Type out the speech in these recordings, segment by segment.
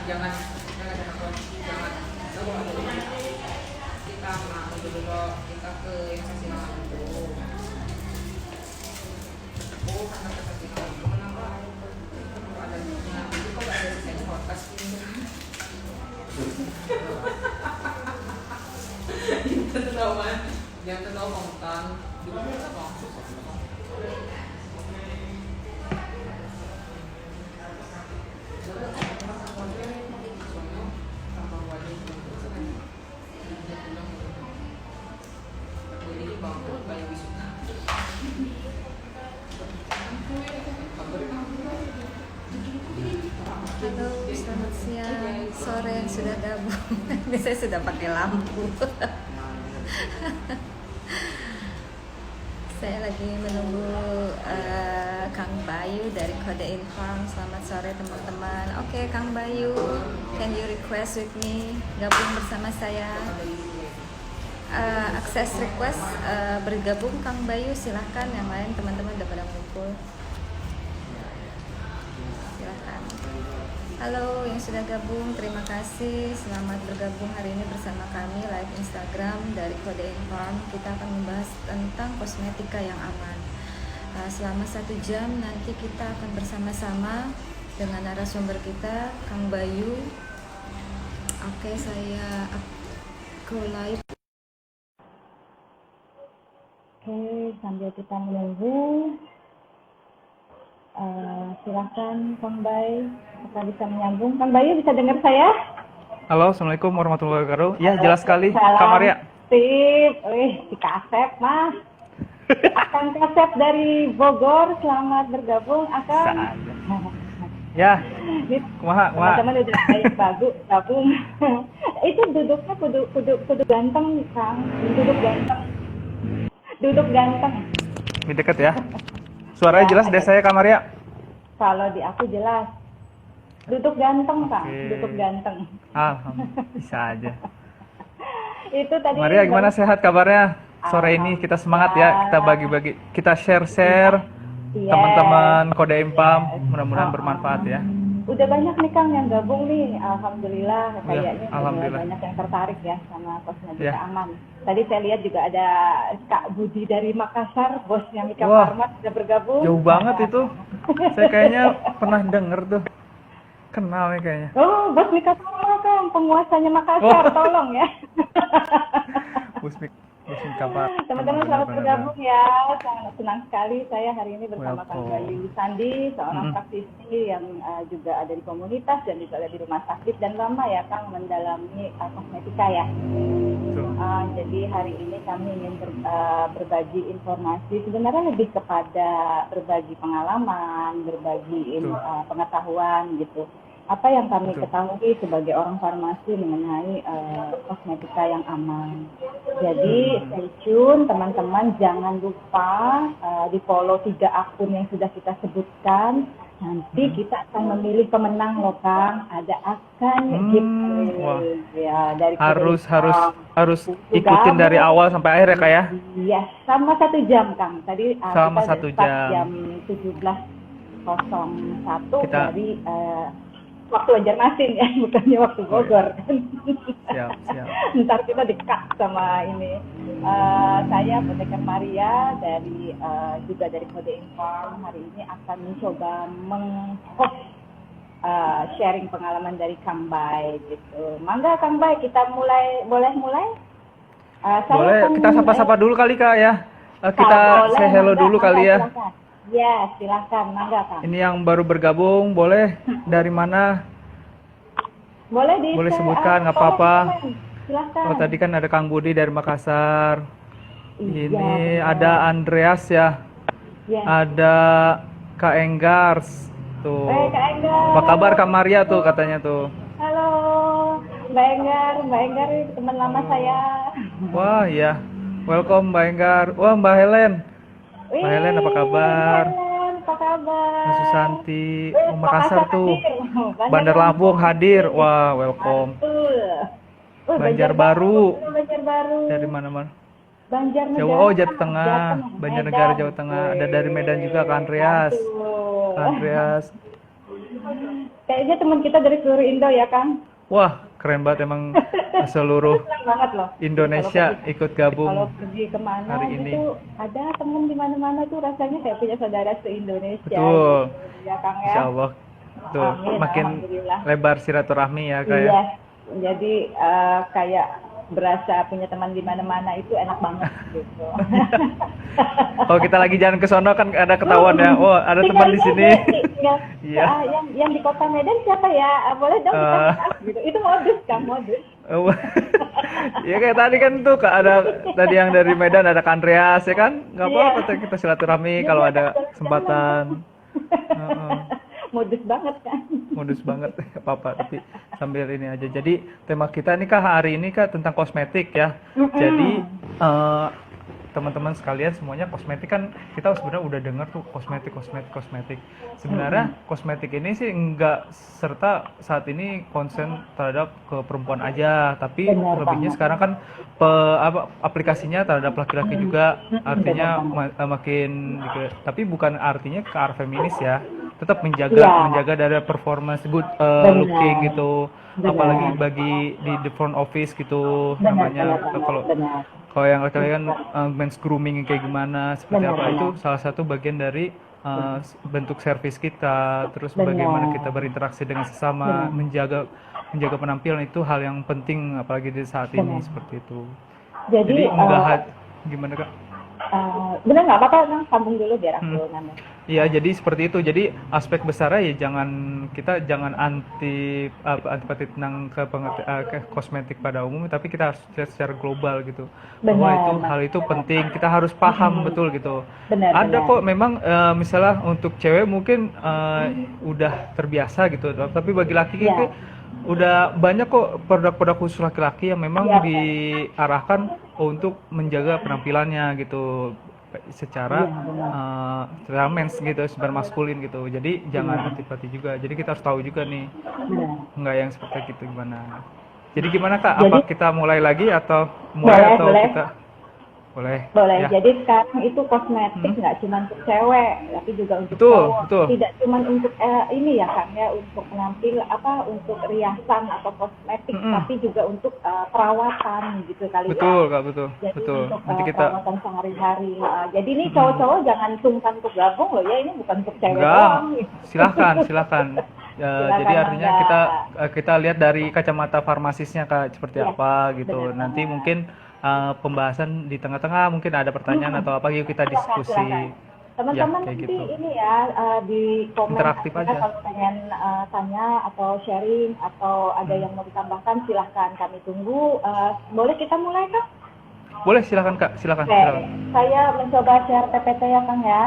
jangan jangan jangan kita mau dulu kita ke investasi dulu. Oh, karena investasi dulu kenapa? Ada itu kok ada desain podcast ini. Itu tahu kan? Yang tahu konten dulu kita maksud Halo, selamat siang, sore yang sudah gabung. Ini saya sudah pakai lampu. Saya lagi menunggu Kang Bayu dari Kode Inform. Selamat sore teman-teman. Oke, Kang Bayu, can you request with me gabung bersama saya? Akses request bergabung Kang Bayu, silahkan. Yang lain teman-teman udah pada ngumpul. Silahkan. Halo yang sudah gabung, terima kasih. Selamat bergabung hari ini bersama kami live Instagram dari Kode Inform. Kita akan membahas tentang kosmetika yang aman. Selama 1 jam nanti kita akan bersama-sama dengan narasumber kita, Kang Bayu. Oke, saya go live. Oke, sambil kita menunggu, silakan Kang Bayu, kita bisa menyambung. Kang Bayu bisa dengar saya? Halo, assalamualaikum warahmatullahi wabarakatuh. Ya, jelas sekali, Salam. Kak Maria. Sip, si Kasep Mas. Akang Kasep dari Bogor, selamat bergabung, Akang. Ya, kumaha. Teman-teman udah baik gabung. Itu duduknya kudu ganteng, Kang. Duduk ganteng. Ini deket ya. Suaranya jelas deh saya, Kak Maria. Kalau di aku jelas. Duduk ganteng, Kang. Oke. Duduk ganteng. Alhamdulillah, bisa aja. Itu tadi. Maria, gimana sehat kabarnya? Sore ini kita semangat ya, kita bagi-bagi, kita share-share Yes. teman-teman Kode Inform, mudah-mudahan bermanfaat ya. Udah banyak nih Kang yang gabung nih, alhamdulillah. Kayaknya alhamdulillah. banyak yang tertarik ya sama kosmetika Ya. aman. Tadi saya lihat juga ada Kak Budi dari Makassar, bosnya Mika Wah, Farma sudah bergabung. Jauh banget itu. Saya kayaknya pernah denger tuh. Kenal nih kayaknya. Oh, bos Mika Farma Kang, penguasanya Makassar, tolong ya. Busmik kabar. Teman-teman selamat bergabung ya, sangat senang sekali saya hari ini bersama Kang Bayu Sandi, seorang praktisi yang juga ada di komunitas dan juga ada di rumah sakit dan lama ya Kang mendalami kosmetika ya. Jadi hari ini kami ingin berbagi informasi, sebenarnya lebih kepada berbagi pengalaman, berbagi pengetahuan gitu. Apa yang kami ketahui sebagai orang farmasi mengenai kosmetika yang aman. Jadi stay tune teman-teman, jangan lupa di follow 3 akun yang sudah kita sebutkan. Nanti kita akan memilih pemenang loh Kang. Ada akan giveaway ya dari harus ikutin dari awal sampai akhir ya Kak ya. Iya, sama 1 jam Kang. Tadi sama kita 1 jam. jam 17.01 Kita... dari waktu Banjarmasin ya, bukannya waktu Bogor. Siap. Ntar kita dekat sama ini. Saya Pendekar Maria dari juga dari Kode Inform hari ini akan mencoba meng-host sharing pengalaman dari Kang Bay gitu. Mangga Kang Bay, kita boleh mulai? Boleh, kita sapa-sapa dulu kali Kak ya. Kita say hello dulu kali ya. Silakan. Ya, silahkan, mangga Kang. Ini yang baru bergabung, boleh dari mana? Boleh sebutkan, nggak apa-apa. Silahkan. Oh, tadi kan ada Kang Budi dari Makassar. Iya, Ini ada Andreas ya. Ya. Ada Kak Enggars. Tuh. Kak Enggar. Apa kabar Kak Maria tuh katanya tuh. Halo, Mbak Enggar teman lama saya. Wah, iya. Welcome Mbak Enggar. Wah, Mbak Helen. Mbak Helen apa kabar? Helen, apa kabar? Mbak Susanti, Makassar tuh. Bandar Lampung hadir. Wah, welcome. Banjarbaru. Dari mana-mana? Banjarnegara. Jawa, oh Jawa Tengah. Banjarnegara Jawa Tengah. Ada dari Medan juga Kak Andreas. Kayaknya teman kita dari seluruh Indo ya, Kang. Wah, keren banget emang seluruh Senang banget loh. Indonesia ikut gabung Kalau pergi kemana hari ini. gitu, ada teman di mana-mana tuh rasanya kayak punya saudara se-Indonesia. Betul. Gitu, ya, Kang ya. Insya Allah. Tuh, Amin, makin alhamdulillah. lebar silaturahmi ya Kak ya. Iya, jadi kayak berasa punya teman di mana-mana itu enak banget gitu. Kalau kita lagi jalan ke sono kan ada ketahuan ya. Oh, ada teman di sini. Iya. Iya. Yang di Kota Medan siapa ya? Boleh dong kita kenal gitu. Itu modus kan, modus. Oh, ya kayak tadi kan tuh Kak, ada tadi yang dari Medan ada Kak Andreas ya kan? Nggak apa-apa tuh kita silaturahmi Iya, kalau iya, ada jalan-jalan. kesempatan. Heeh. Modus banget kan. Modus banget apa-apa tapi sambil ini aja. Jadi tema kita nih Kak hari ini Kak tentang kosmetik ya. Jadi teman-teman sekalian semuanya kosmetik kan kita sebenarnya udah dengar tuh kosmetik. Sebenarnya kosmetik ini sih enggak serta saat ini konsen terhadap ke perempuan aja, tapi Benar lebihnya banget. sekarang kan aplikasinya terhadap laki-laki juga, artinya makin gitu. Tapi bukan artinya ke arah feminis ya. Tetap Iya. menjaga dari performance good Benar. looking gitu. Benar. Apalagi bagi di the front office gitu Benar, namanya benar, kalau benar. kalau yang laki-laki kan men's grooming kayak gimana seperti Benar, apa itu benar. salah satu bagian dari bentuk servis kita, terus Benar. bagaimana kita berinteraksi dengan sesama, Benar. menjaga penampilan itu hal yang penting apalagi di saat ini Benar. seperti itu. Jadi Gimana Kak? benar nggak apa-apa, Kang, sambung dulu biar aku nambah. Iya, jadi seperti itu. Jadi aspek besarnya ya kita jangan antipati tentang ke kosmetik pada umum, tapi kita harus lihat secara global gitu. Bahwa Benar, itu Mas. hal itu penting, kita harus paham betul gitu. Benar, Ada benar. kok memang misalnya untuk cewek mungkin udah terbiasa gitu, tapi bagi laki Iya. itu udah banyak kok produk-produk khusus laki-laki yang memang Iya, diarahkan untuk menjaga penampilannya gitu secara secara mens gitu, secara maskulin gitu. Jadi jangan antipati juga. Jadi kita harus tahu juga nih, Benar. nggak yang seperti itu gimana. Jadi gimana Kak? Jadi- Apa kita mulai lagi atau Boleh. kita boleh? Boleh. Ya. Jadi sekarang itu kosmetik nggak cuma untuk cewek, tapi juga untuk Betul, cowok. betul. Tidak cuma untuk ini ya, Kang ya, untuk menampil untuk riasan atau kosmetik, tapi juga untuk perawatan gitu kali Betul ya. Kak, betul. Jadi Betul. untuk Nanti kita perawatan sehari-hari. Jadi ini cowok-cowok jangan sungkan untuk gabung loh ya, ini bukan untuk cewek enggak. doang. Silakan. Silakan, Jadi artinya Bangga. kita lihat dari kacamata farmasisnya Kak seperti Iya, apa gitu. benar Nanti banget. mungkin pembahasan di tengah-tengah mungkin ada pertanyaan atau apa, yuk kita diskusi. Silakan. Teman-teman Ya, kayak nanti gitu. ini ya di komen Interaktif aja aja. kalau pengen tanya atau sharing atau ada yang mau ditambahkan silahkan kami tunggu. Boleh kita mulai Kang? Boleh, silakan Kak, silakan. Oke, saya mencoba share PPT ya Kang ya.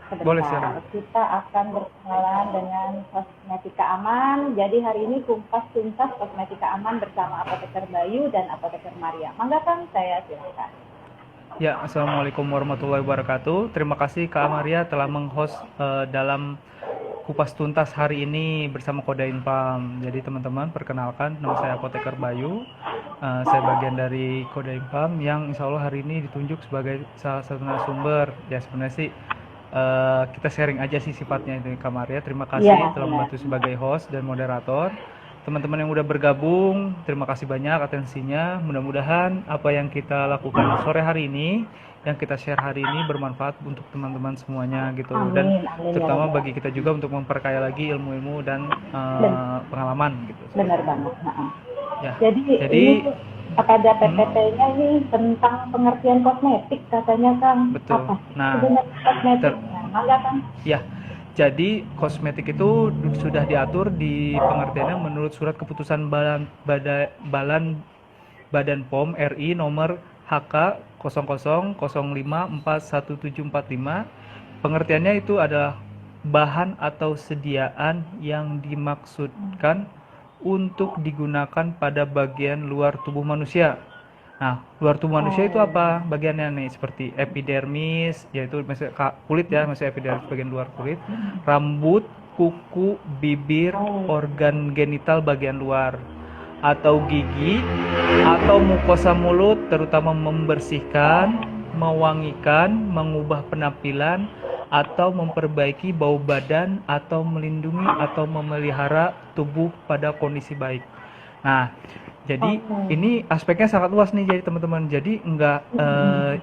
Sebentar. Boleh, silakan. Kita akan berkenalan dengan Kosmetika Aman. Jadi hari ini Kumpas Tuntas Kosmetika Aman bersama Apoteker Bayu dan Apoteker Maria. Mangga Kang, saya silakan. Ya, Assalamualaikum warahmatullahi wabarakatuh. Terima kasih Kak Maria telah meng-host dalam Kupas Tuntas hari ini bersama Kodain Pam. Jadi teman-teman, perkenalkan, nama saya Apoteker Bayu. Saya bagian dari Kodain Pam yang insya Allah hari ini ditunjuk sebagai salah satu narasumber. Ya sebenarnya sih kita sharing aja sih sifatnya itu Kak Maria. Terima kasih Iya, telah benar. membantu sebagai host dan moderator. Teman-teman yang udah bergabung, terima kasih banyak atensinya. Mudah-mudahan apa yang kita lakukan sore hari ini, yang kita share hari ini bermanfaat untuk teman-teman semuanya gitu. Dan Amin, terutama ya bagi kita juga untuk memperkaya lagi ilmu-ilmu dan pengalaman gitu. Benar banget. Ya. Jadi ini pada PPT-nya ini tentang pengertian kosmetik katanya Kang. Betul. Apa Nah, sebenarnya kosmetik? Mangga Kang. Ya, jadi kosmetik itu sudah diatur di pengertiannya menurut surat keputusan Badan POM RI nomor HK 0005411745. Pengertiannya itu adalah bahan atau sediaan yang dimaksudkan untuk digunakan pada bagian luar tubuh manusia. Nah, luar tubuh manusia itu apa bagiannya nih? Seperti epidermis, yaitu maksudnya kulit ya, maksudnya epidermis bagian luar kulit, rambut, kuku, bibir, organ genital bagian luar, atau gigi, atau mukosa mulut, terutama membersihkan, mewangikan, mengubah penampilan, atau memperbaiki bau badan atau melindungi atau memelihara tubuh pada kondisi baik. Nah, jadi ini aspeknya sangat luas nih jadi teman-teman. Jadi enggak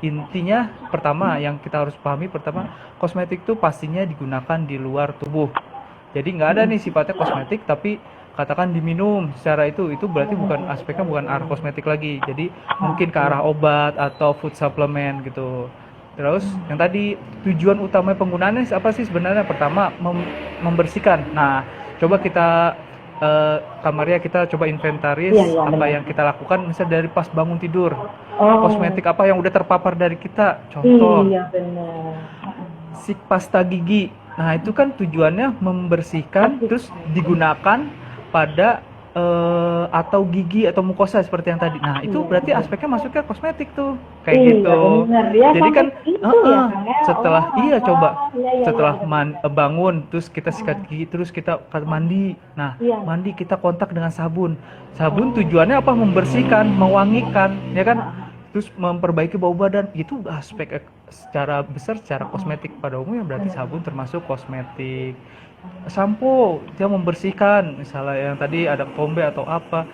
intinya pertama yang kita harus pahami pertama, kosmetik itu pastinya digunakan di luar tubuh. Jadi nggak ada nih sifatnya kosmetik tapi katakan diminum secara itu berarti bukan aspeknya bukan arah kosmetik lagi. Jadi mungkin ke arah obat atau food supplement gitu. Terus yang tadi tujuan utama penggunaannya apa sih sebenarnya? Pertama membersihkan. Nah, coba kita Kamaria kita coba inventaris Iya, apa benar. yang kita lakukan misalnya dari pas bangun tidur. Oh, Kosmetik apa yang udah terpapar dari kita? Contoh iya benar. si pasta gigi. Nah, itu kan tujuannya membersihkan terus digunakan pada atau gigi atau mukosa seperti yang tadi. Nah, itu berarti aspeknya masuknya kosmetik tuh. Kayak Iya, gitu. benar. Ya, Jadi kan sampai itu ya, Kang, ya. setelah Oh, coba iya, iya, setelah iya. bangun terus kita sikat gigi terus kita mandi. Nah, Iya. mandi kita kontak dengan sabun. Sabun tujuannya apa? Membersihkan, mewangikan, ya kan? Terus memperbaiki bau badan. Itu aspek secara besar secara kosmetik pada umumnya berarti sabun termasuk kosmetik. Sampo dia membersihkan misalnya yang tadi ada kombe atau apa.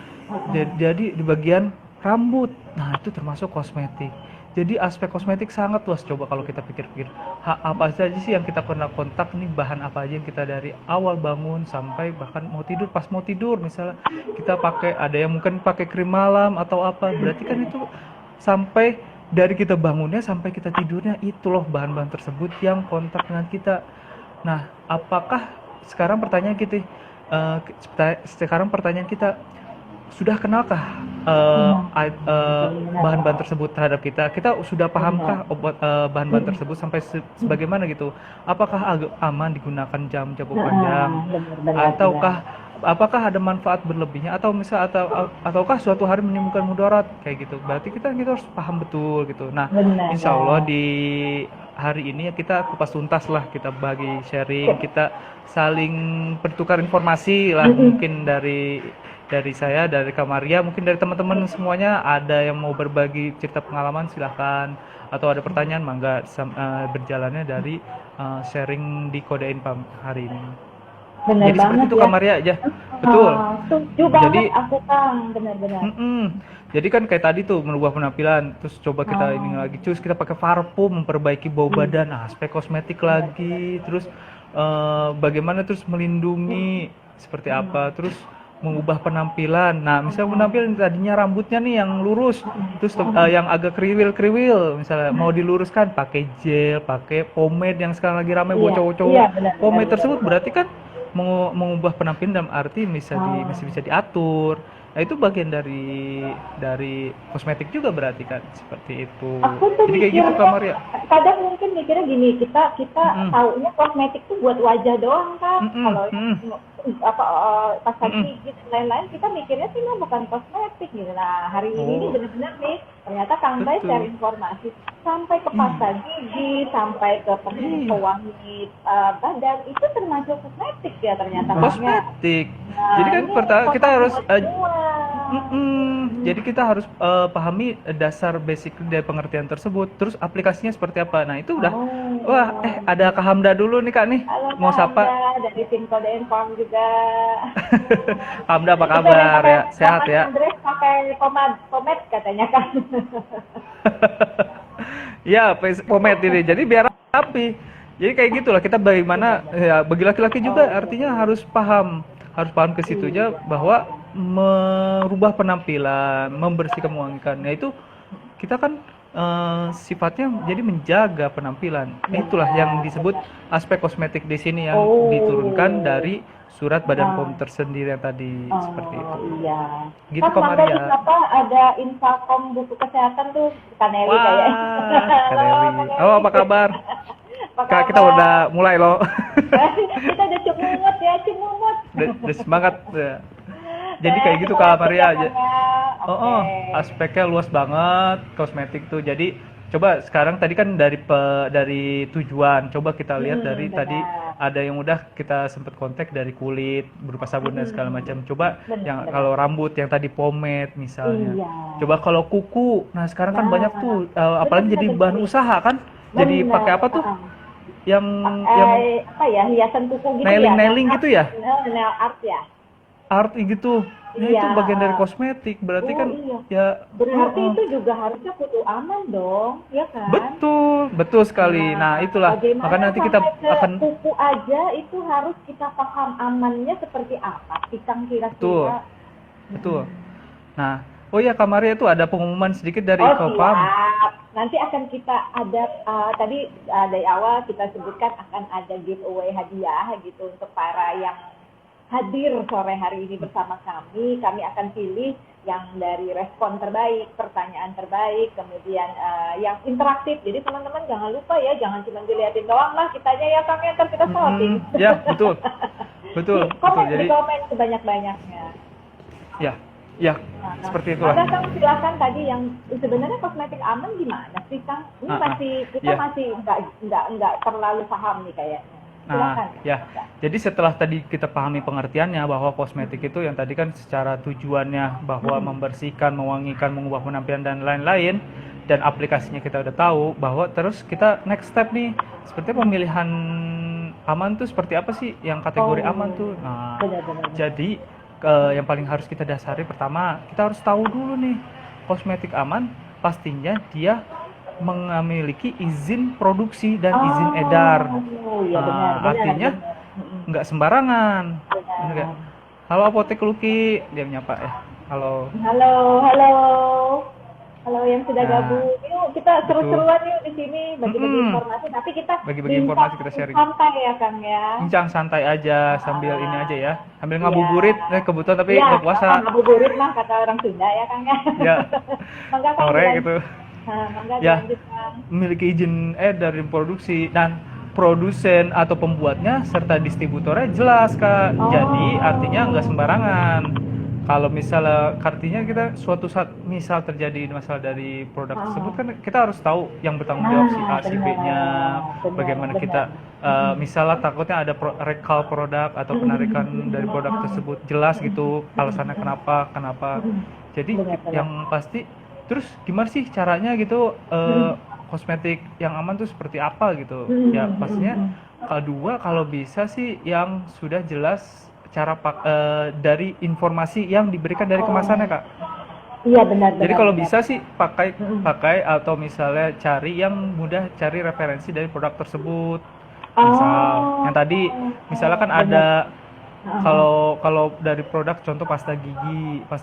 Jadi di bagian rambut. Nah, itu termasuk kosmetik. Jadi aspek kosmetik sangat luas coba kalau kita pikir-pikir. Apa saja sih yang kita pernah kontak nih, bahan apa aja yang kita dari awal bangun sampai bahkan mau tidur, pas mau tidur misalnya kita pakai, ada yang mungkin pakai krim malam atau apa. Berarti kan itu sampai dari kita bangunnya sampai kita tidurnya itu loh bahan-bahan tersebut yang kontak dengan kita. Nah, apakah sekarang pertanyaan kita sudah kenalkah bahan-bahan tersebut terhadap kita? Kita sudah pahamkah bahan-bahan tersebut sampai sebagaimana gitu? Apakah aman digunakan jam jangka panjang? Benar. Ataukah apakah ada manfaat berlebihnya atau ataukah suatu hari menimbulkan mudarat kayak gitu? Berarti kita harus paham betul gitu. Nah, Benar. insya Allah di hari ini ya kita kupas tuntas lah, kita bagi sharing, kita saling bertukar informasi lah, mungkin dari saya, dari Kamaria, mungkin dari teman-teman semuanya ada yang mau berbagi cerita pengalaman silahkan, atau ada pertanyaan mangga berjalannya dari sharing di Kode Infam hari ini. Benar Jadi seperti banget itu ya. Kamaria aja, betul. Setuju Jadi banget aku, Kang. Benar-benar. jadi kan kayak tadi tuh merubah penampilan, terus coba kita ini lagi, terus kita pakai parfum memperbaiki bau badan, aspek kosmetik lagi, terus bagaimana terus melindungi seperti apa, terus mengubah penampilan. Nah, misalnya penampilan tadinya rambutnya nih yang lurus, terus yang agak kriwil, misalnya mau diluruskan pakai gel, pakai pomade yang sekarang lagi ramai buat cowok-cowok. Iya, benar, Pomade benar, tersebut berarti kan mengubah penampilan dalam arti masih bisa diatur. Nah, itu bagian dari kosmetik juga berarti kan seperti itu. Aku tuh Jadi kayak gitu mikirnya, Kamaria. kadang mungkin mikirnya gini, kita taunya kosmetik tuh buat wajah doang kan. Kalau pas gigi dan lain-lain kita mikirnya sih bukan kosmetik gitu. Nah, hari ini benar-benar nih ternyata Kang Bay share informasi sampai ke pasta gigi, sampai ke pewangi badan itu termasuk kosmetik ya ternyata. Kosmetik. Nah, Jadi kan ini kita harus semua. jadi kita harus pahami dasar basic dari pengertian tersebut, terus aplikasinya seperti apa. Nah, itu udah ada Kak Hamda dulu nih Kak nih. Halo, Mau sapa? Hamda, dari tim Kode Infam juga. Hamda apa kabar ya? Sehat ya? Andres pakai pomade katanya kan. Ya, pomade ini. Jadi biar rapi. Jadi kayak gitulah kita bagaimana ya, bagi laki-laki juga artinya harus paham ke situ aja bahwa merubah penampilan, membersihkan, mewangikan. Nah, itu kita kan sifatnya jadi menjaga penampilan. Itulah yang disebut aspek kosmetik di sini yang diturunkan dari surat Badan POM tersendiri yang tadi seperti itu. Iya. Gitu Kamaria. Apa ada infokom buku kesehatan tuh Kaneli kayaknya. Kaneli. Oh, apa kabar? Kak, kita udah mulai loh. Kita udah cemumut ya, cemumut. Udah semangat ya. Jadi kayak gitu Kak Maria aja. Aspeknya luas banget kosmetik tuh. Jadi coba sekarang tadi kan dari tujuan. Coba kita lihat dari tadi ada yang udah kita sempat kontak dari kulit berupa sabun dan segala macam. Coba yang kalau rambut yang tadi pomade misalnya. Coba kalau kuku. Nah, sekarang kan banyak tuh apalagi jadi bahan usaha kan. Jadi pakai apa tuh? yang yang Apa ya, hiasan kuku gitu ya, nailing gitu ya, nail art ya. art gitu. Ya Iya, itu bagian dari kosmetik, berarti oh kan iya. ya. Berarti Heeh. itu juga harusnya kudu aman dong, ya kan? Betul, betul sekali. Nah, Nah, itulah. Maka bagaimana nanti kita sampai ke akan kuku aja itu harus kita paham amannya seperti apa sih Kang betul, kira-kira? betul. Mm-mm. Nah, oh ya Kamaria itu ada pengumuman sedikit dari Oh Ikopam. siap. Nanti akan kita ada tadi dari awal kita sebutkan akan ada giveaway hadiah gitu untuk para yang hadir sore hari ini bersama kami. Kami akan pilih yang dari respon terbaik, pertanyaan terbaik, kemudian yang interaktif. Jadi teman-teman jangan lupa ya, jangan cuma dilihatin doang lah kitanya ya Kang, ya, ntar kita sorting. Ya, betul. Betul, Di betul. komen, Jadi, di komen sebanyak-banyaknya. ya, ya, Nah, seperti itulah. maka Kang silakan tadi yang sebenarnya kosmetik aman gimana sih Kang? Ini masih kita ya. masih nggak terlalu paham nih kayaknya. Silakan. Nah, ya. Jadi setelah tadi kita pahami pengertiannya bahwa kosmetik itu yang tadi kan secara tujuannya bahwa membersihkan, mewangikan, mengubah penampilan dan lain-lain, dan aplikasinya kita udah tahu, bahwa terus kita next step nih, seperti pemilihan aman tuh seperti apa sih yang kategori aman tuh. Nah, Benar-benar. jadi yang paling harus kita dasari pertama, kita harus tahu dulu nih, kosmetik aman pastinya dia memiliki izin produksi dan izin edar. Oh, iya benar, Artinya nggak sembarangan. Bener nggak? Benar. Halo Apotek Luki, dia menyapa ya. Halo. Halo, halo. Halo yang sudah Nah, gabung. Yuk kita seru-seruan yuk di sini bagi-bagi informasi, tapi kita Bagi-bagi informasi, kita sharing. santai ya Kang ya. Bincang santai aja sambil ini aja ya. Sambil ngabuburit, kebetulan tapi nggak puasa. Ngabuburit mah kata orang Sunda ya Kang ya. Ya. Mangga Kang. Sore gitu. Mangga Ya. lanjut Kang. Memiliki izin dari produksi dan produsen atau pembuatnya serta distributornya jelas Kak. Jadi artinya nggak sembarangan. Kalau misalnya artinya kita suatu saat misal terjadi masalah dari produk tersebut kan kita harus tahu yang bertanggung jawab si A si B-nya, bagaimana kita misalnya takutnya ada recall produk atau penarikan dari produk tersebut, jelas gitu alasannya kenapa. Jadi yang pasti terus gimana sih caranya gitu kosmetik yang aman tuh seperti apa gitu. Ya pastinya kedua kalau bisa sih yang sudah jelas cara dari informasi yang diberikan dari kemasannya Kak. Iya benar. Jadi kalau bisa sih pakai atau misalnya cari yang mudah, cari referensi dari produk tersebut. Misal yang tadi misalnya kan ada kalau dari produk contoh pasta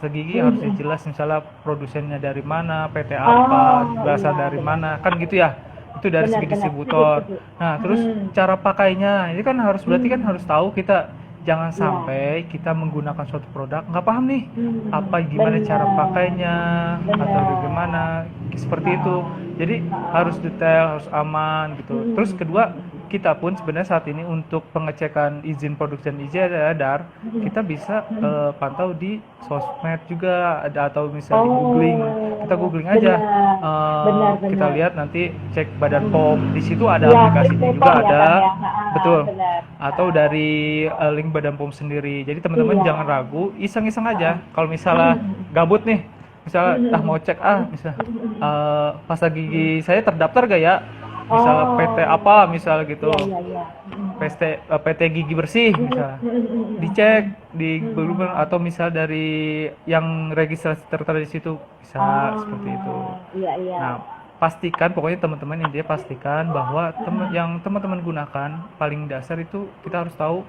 gigi harusnya jelas misalnya produsennya dari mana, PT apa, berasal dari mana, kan gitu ya. Itu dari segi distributor. Nah, terus cara pakainya ini kan harus berarti kan harus tahu kita. Jangan sampai kita menggunakan suatu produk nggak paham nih apa gimana cara pakainya atau bagaimana seperti itu. Jadi harus detail, harus aman gitu. Terus kedua, kita pun sebenarnya saat ini untuk pengecekan izin produksi dan izin edar kita bisa pantau di sosmed juga atau misalnya di googling. Kita googling aja. Kita lihat nanti cek Badan POM. Di situ ada aplikasinya juga ada. Betul. Atau dari link Badan POM sendiri. Jadi teman-teman jangan ragu, iseng-iseng aja. Kalau misalnya gabut nih, misalnya mau cek misalnya pasta gigi saya terdaftar gak ya? Misalnya PT apa misalnya gitu. PT gigi bersih misalnya. Dicek di Google atau misal dari yang registrasi tertera di situ bisa seperti itu. Nah, pastikan pokoknya teman-teman ini dia pastikan bahwa yang teman-teman gunakan paling dasar itu kita harus tahu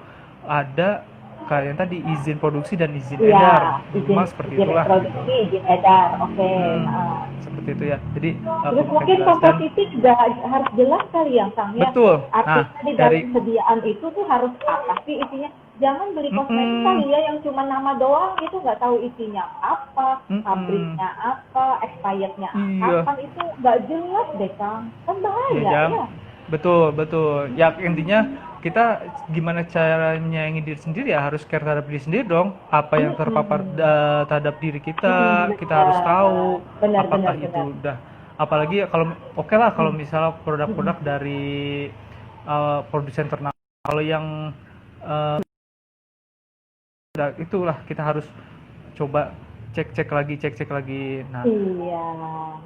ada kalian tadi izin produksi dan izin edar. Minimal seperti itulah. Produksi, izin edar. Oke. Seperti itu ya. Jadi terus mungkin komposisi juga harus jelas kali ya Kang ya. Betul. Artinya di dalam sediaan itu tuh harus apa sih isinya? Jangan beli kosmetik kali ya yang cuma nama doang itu nggak tahu isinya apa, pabriknya apa, expirednya kapan itu nggak jelas deh Kang. Kan bahaya ya. Betul. Ya intinya kita gimana caranya yang diri sendiri ya harus care terhadap diri sendiri dong. Apa yang terpapar terhadap diri kita, kita harus tahu apakah itu udah. Apalagi kalau lah kalau misalnya produk-produk dari produsen ternama. Kalau yang itulah kita harus coba cek lagi. Nah,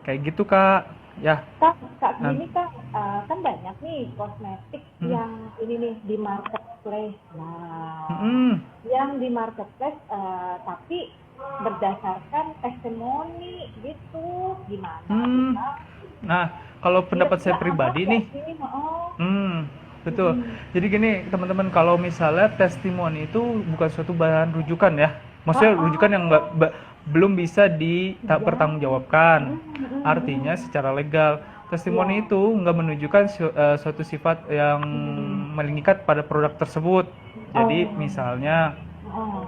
kayak gitu Kak. Ya. Kak gini Kak, kan banyak nih kosmetik yang ini nih di marketplace. Nah, Mm-mm. yang di marketplace tapi berdasarkan testimoni gitu, gimana tuh Hmm. Kak? Nah, kalau pendapat saya Kira-kira aman pribadi nggak nih, sih? Oh, betul. Jadi gini, teman-teman, kalau misalnya testimoni itu bukan suatu bahan rujukan ya. Maksudnya rujukan yang belum bisa dipertanggungjawabkan. Artinya secara legal, testimoni ya. itu nggak menunjukkan suatu sifat yang mengikat pada produk tersebut. Jadi Oh, misalnya oh,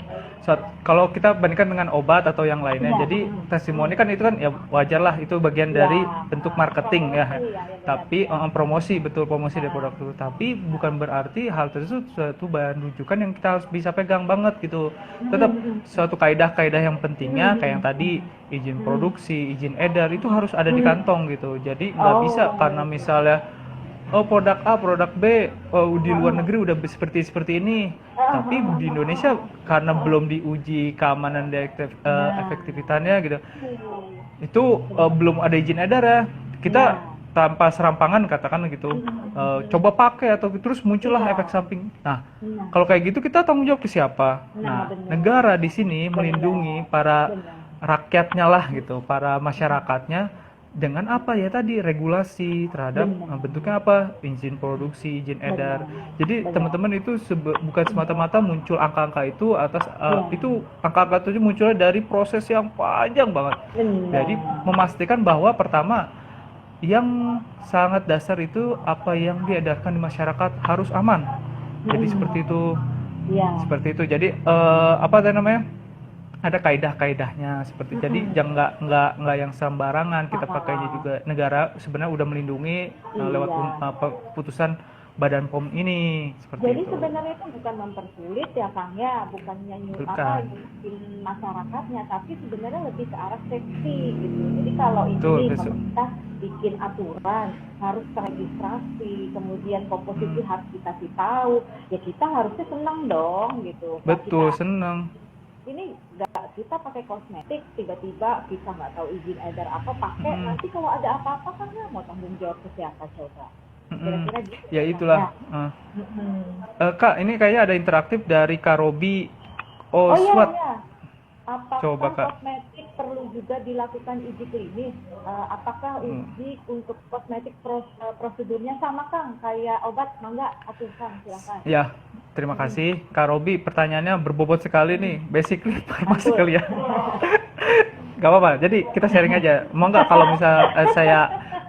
kalau kita bandingkan dengan obat atau yang lainnya, iya, jadi testimoni kan itu kan ya wajar lah, itu bagian ya, dari bentuk marketing ya. promosi ya, ya Tapi benar-benar. promosi, betul, promosi dari produk Nah, itu. Tapi bukan berarti hal tersebut suatu bahan rujukan yang kita harus bisa pegang banget gitu. Tetap suatu kaidah-kaidah yang pentingnya kayak yang tadi izin produksi, izin edar itu harus ada di kantong gitu. Jadi nggak bisa oh, karena misalnya produk A, produk B, di luar negeri udah seperti ini. Tapi di Indonesia karena belum diuji keamanan dan efektivitasnya gitu, itu belum ada izin edar ya. Kita tanpa serampangan katakan gitu, coba pakai atau terus muncullah efek samping. Nah, nah, kalau kayak gitu kita tanggung jawab ke siapa? Nah, benar, negara di sini melindungi para benar. rakyatnya lah gitu, para masyarakatnya dengan apa ya tadi regulasi terhadap bentuknya apa, izin produksi, izin edar. Jadi teman-teman itu bukan semata-mata muncul angka-angka itu atas itu angka-angka itu munculnya dari proses yang panjang banget. Jadi memastikan bahwa pertama yang sangat dasar itu apa yang diedarkan di masyarakat harus aman. Jadi seperti itu. Ya. Seperti itu. Jadi apa namanya? Ada kaidah-kaidahnya seperti jadi jangan nggak yang sembarangan kita pakainya juga. Negara sebenarnya udah melindungi lewat putusan Badan POM ini seperti Jadi itu. sebenarnya itu bukan mempersulit ya Kang ya, bukannya nyuruhin masyarakatnya, tapi sebenarnya lebih ke arah safety gitu. Jadi kalau ini pemerintah bikin aturan harus teregistrasi, kemudian komposisi harus dikasih tahu, ya kita harusnya senang dong gitu. Betul, senang. Ini nggak kita pakai kosmetik tiba-tiba kita nggak tahu izin edar apa pakai nanti kalau ada apa-apa kan ya mau tanggung jawab ke siapa coba kira-kira gitu ya itulah Kak, ini kayaknya ada interaktif dari Kak Robi Oswat. Iya. Apakah coba, Kak. Kosmetik perlu juga dilakukan uji klinis? Apakah uji untuk kosmetik prosedurnya sama Kang kayak obat? Mangga atuh Kang silakan. Ya, terima kasih Kak Robi, pertanyaannya berbobot sekali nih, basically farmasi kali ya. Gak apa-apa, jadi kita sharing aja. Mangga kalau misal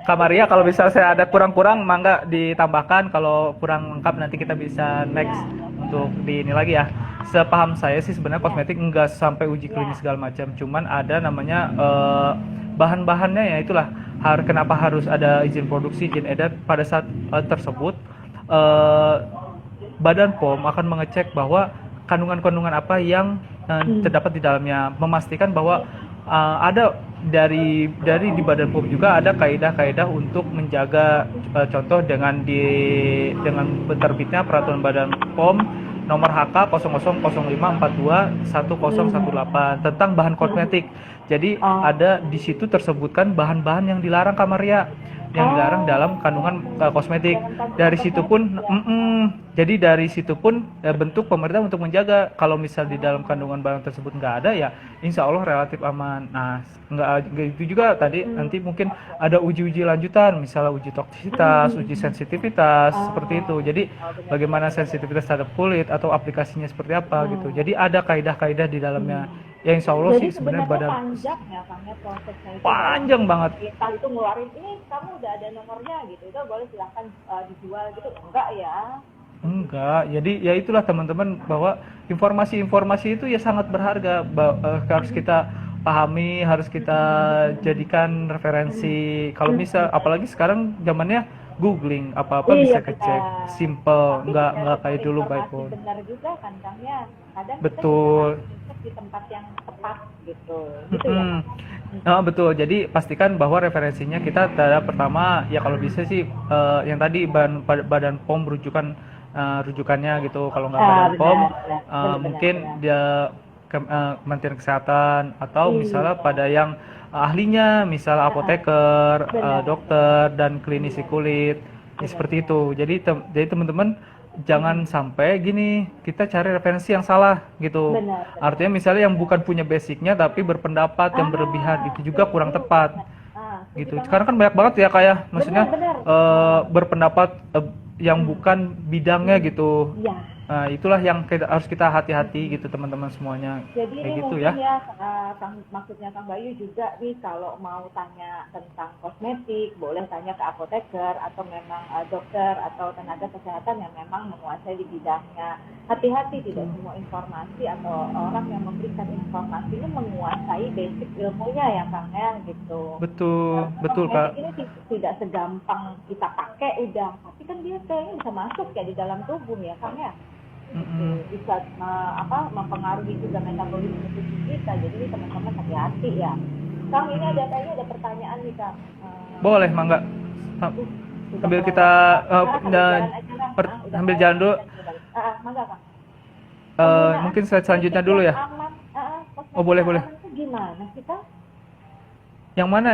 Kak Maria, kalau misal saya ada kurang-kurang, mangga ditambahkan. Kalau kurang lengkap nanti kita bisa next untuk di ini lagi ya. Sepaham saya sih sebenarnya kosmetik enggak sampai uji klinis segala macam. Cuman ada namanya bahan-bahannya ya itulah. Kenapa harus ada izin produksi, izin edar pada saat tersebut. Badan POM akan mengecek bahwa kandungan-kandungan apa yang terdapat di dalamnya, memastikan bahwa ada dari di Badan POM juga ada kaidah-kaidah untuk menjaga contoh dengan terbitnya peraturan Badan POM nomor HK 0005421018 tentang bahan kosmetik. Jadi ada di situ tersebutkan bahan-bahan yang dilarang Kak Maria, yang dilarang dalam kandungan kosmetik. Dari situ pun jadi dari situ pun bentuk pemerintah untuk menjaga kalau misal di dalam kandungan barang tersebut nggak ada ya insya Allah relatif aman. Nah nggak itu juga tadi nanti mungkin ada uji-uji lanjutan misalnya uji toksisitas, uji sensitivitas seperti itu. Jadi bagaimana sensitivitas terhadap kulit atau aplikasinya seperti apa gitu. Jadi ada kaidah-kaidah di dalamnya. Ya insya Allah jadi sih sebenarnya badan panjang ya Kang ya prosesnya itu. Panjang banget. Kita itu ngeluarin ini kamu udah ada nomornya gitu. Itu boleh silahkan dijual gitu. Enggak ya. Enggak, jadi ya itulah teman-teman bahwa informasi-informasi itu ya sangat berharga, harus kita pahami, harus kita jadikan referensi. Kalau misal, apalagi sekarang zamannya googling apa-apa bisa kecek, simple, nggak kayak dulu by phone. Benar juga kan Kang ya, kadang betul. Kita di tempat yang tepat gitu, gitu ya. Betul, jadi pastikan bahwa referensinya kita terhadap pertama ya kalau bisa sih yang tadi Badan POM rujukannya gitu. Kalau nggak Badan POM mungkin dia Kementerian Kesehatan atau Iya. misalnya pada yang ahlinya, misal apoteker, Benar. dokter dan klinisi Iya. kulit. Ya, Benar, seperti benar. itu. Jadi teman-teman jangan sampai gini kita cari referensi yang salah gitu. Benar, benar. Artinya misalnya yang bukan punya basicnya tapi berpendapat yang berlebihan itu juga kurang setuju tepat banget. Setuju gitu. banget. Sekarang kan banyak banget ya kayak maksudnya Benar. berpendapat yang bukan bidangnya gitu. Iya. Nah, itulah yang harus kita hati-hati gitu teman-teman semuanya. Jadi Kayak ini gitu mungkin ya. maksudnya Kang Bayu juga nih kalau mau tanya tentang kosmetik, boleh tanya ke apoteker atau memang dokter atau tenaga kesehatan yang memang menguasai di bidangnya. Hati-hati, tidak semua informasi atau orang yang memberikan informasi ini menguasai basic ilmunya ya Kang ya gitu. Betul, Karena betul Kak. kosmetik ini tidak segampang kita pakai udah, tapi kan dia kayaknya bisa masuk ya di dalam tubuh ya Kang ya. Bisa mempengaruhi juga metabolisme tubuh kita. Jadi ini teman-teman hati-hati ya. Kang, ini ada pertanyaan nih Kang. Boleh, mangga. Sambil kita sambil jalan dulu. Mangga Kang. Mungkin slide selanjutnya dulu ya. Oh, boleh. Itu gimana sih Kang? Yang mana?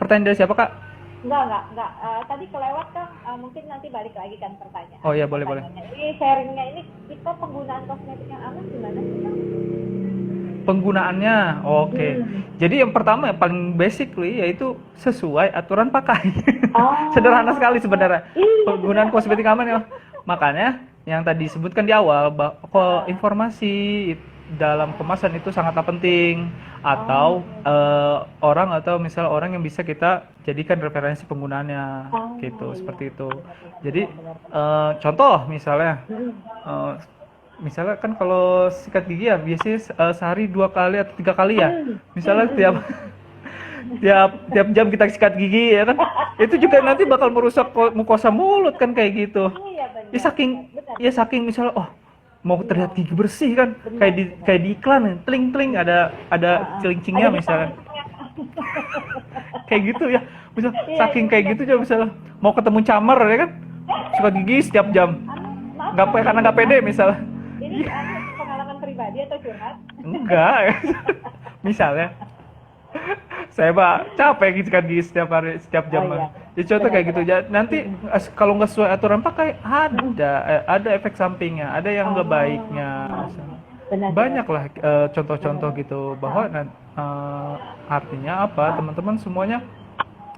Pertanyaan dari siapa Kak? Enggak. Tadi kelewat Kang. Mungkin nanti balik lagi kan pertanyaan. Oh iya, boleh. Ini sharingnya ini kita penggunaan kosmetik yang aman gimana sih Kang? Penggunaannya, oke. Jadi yang pertama yang paling basically yaitu sesuai aturan pakai. Sederhana sekali sebenarnya. Penggunaan kosmetik aman ya. Makanya yang tadi disebutkan di awal bahwa informasi dalam kemasan itu sangatlah penting atau orang atau misal orang yang bisa kita jadikan referensi penggunaannya gitu, seperti itu. Jadi contoh misalnya misalnya kan kalau sikat gigi ya biasanya sehari 2 kali atau 3 kali ya. Misalnya tiap jam kita sikat gigi ya kan. Itu juga nanti bakal merusak mukosa mulut kan kayak gitu. Ya saking misalnya mau terlihat gigi bersih kan kayak di iklan tling ada celincingnya misalnya. Kayak gitu ya. Misal saking kayak gitu juga misalnya mau ketemu camar ya kan. Sikat gigi setiap jam. Karena nggak pede misalnya. Ini pengalaman pribadi atau curhat? Enggak. Misalnya saya capek sikat gigi setiap hari, setiap jam. Jadi contoh kayak gitu. Nanti kalau nggak sesuai aturan pakai ada efek sampingnya, ada yang nggak baiknya. Banyak lah contoh-contoh gitu bahwa artinya apa teman-teman semuanya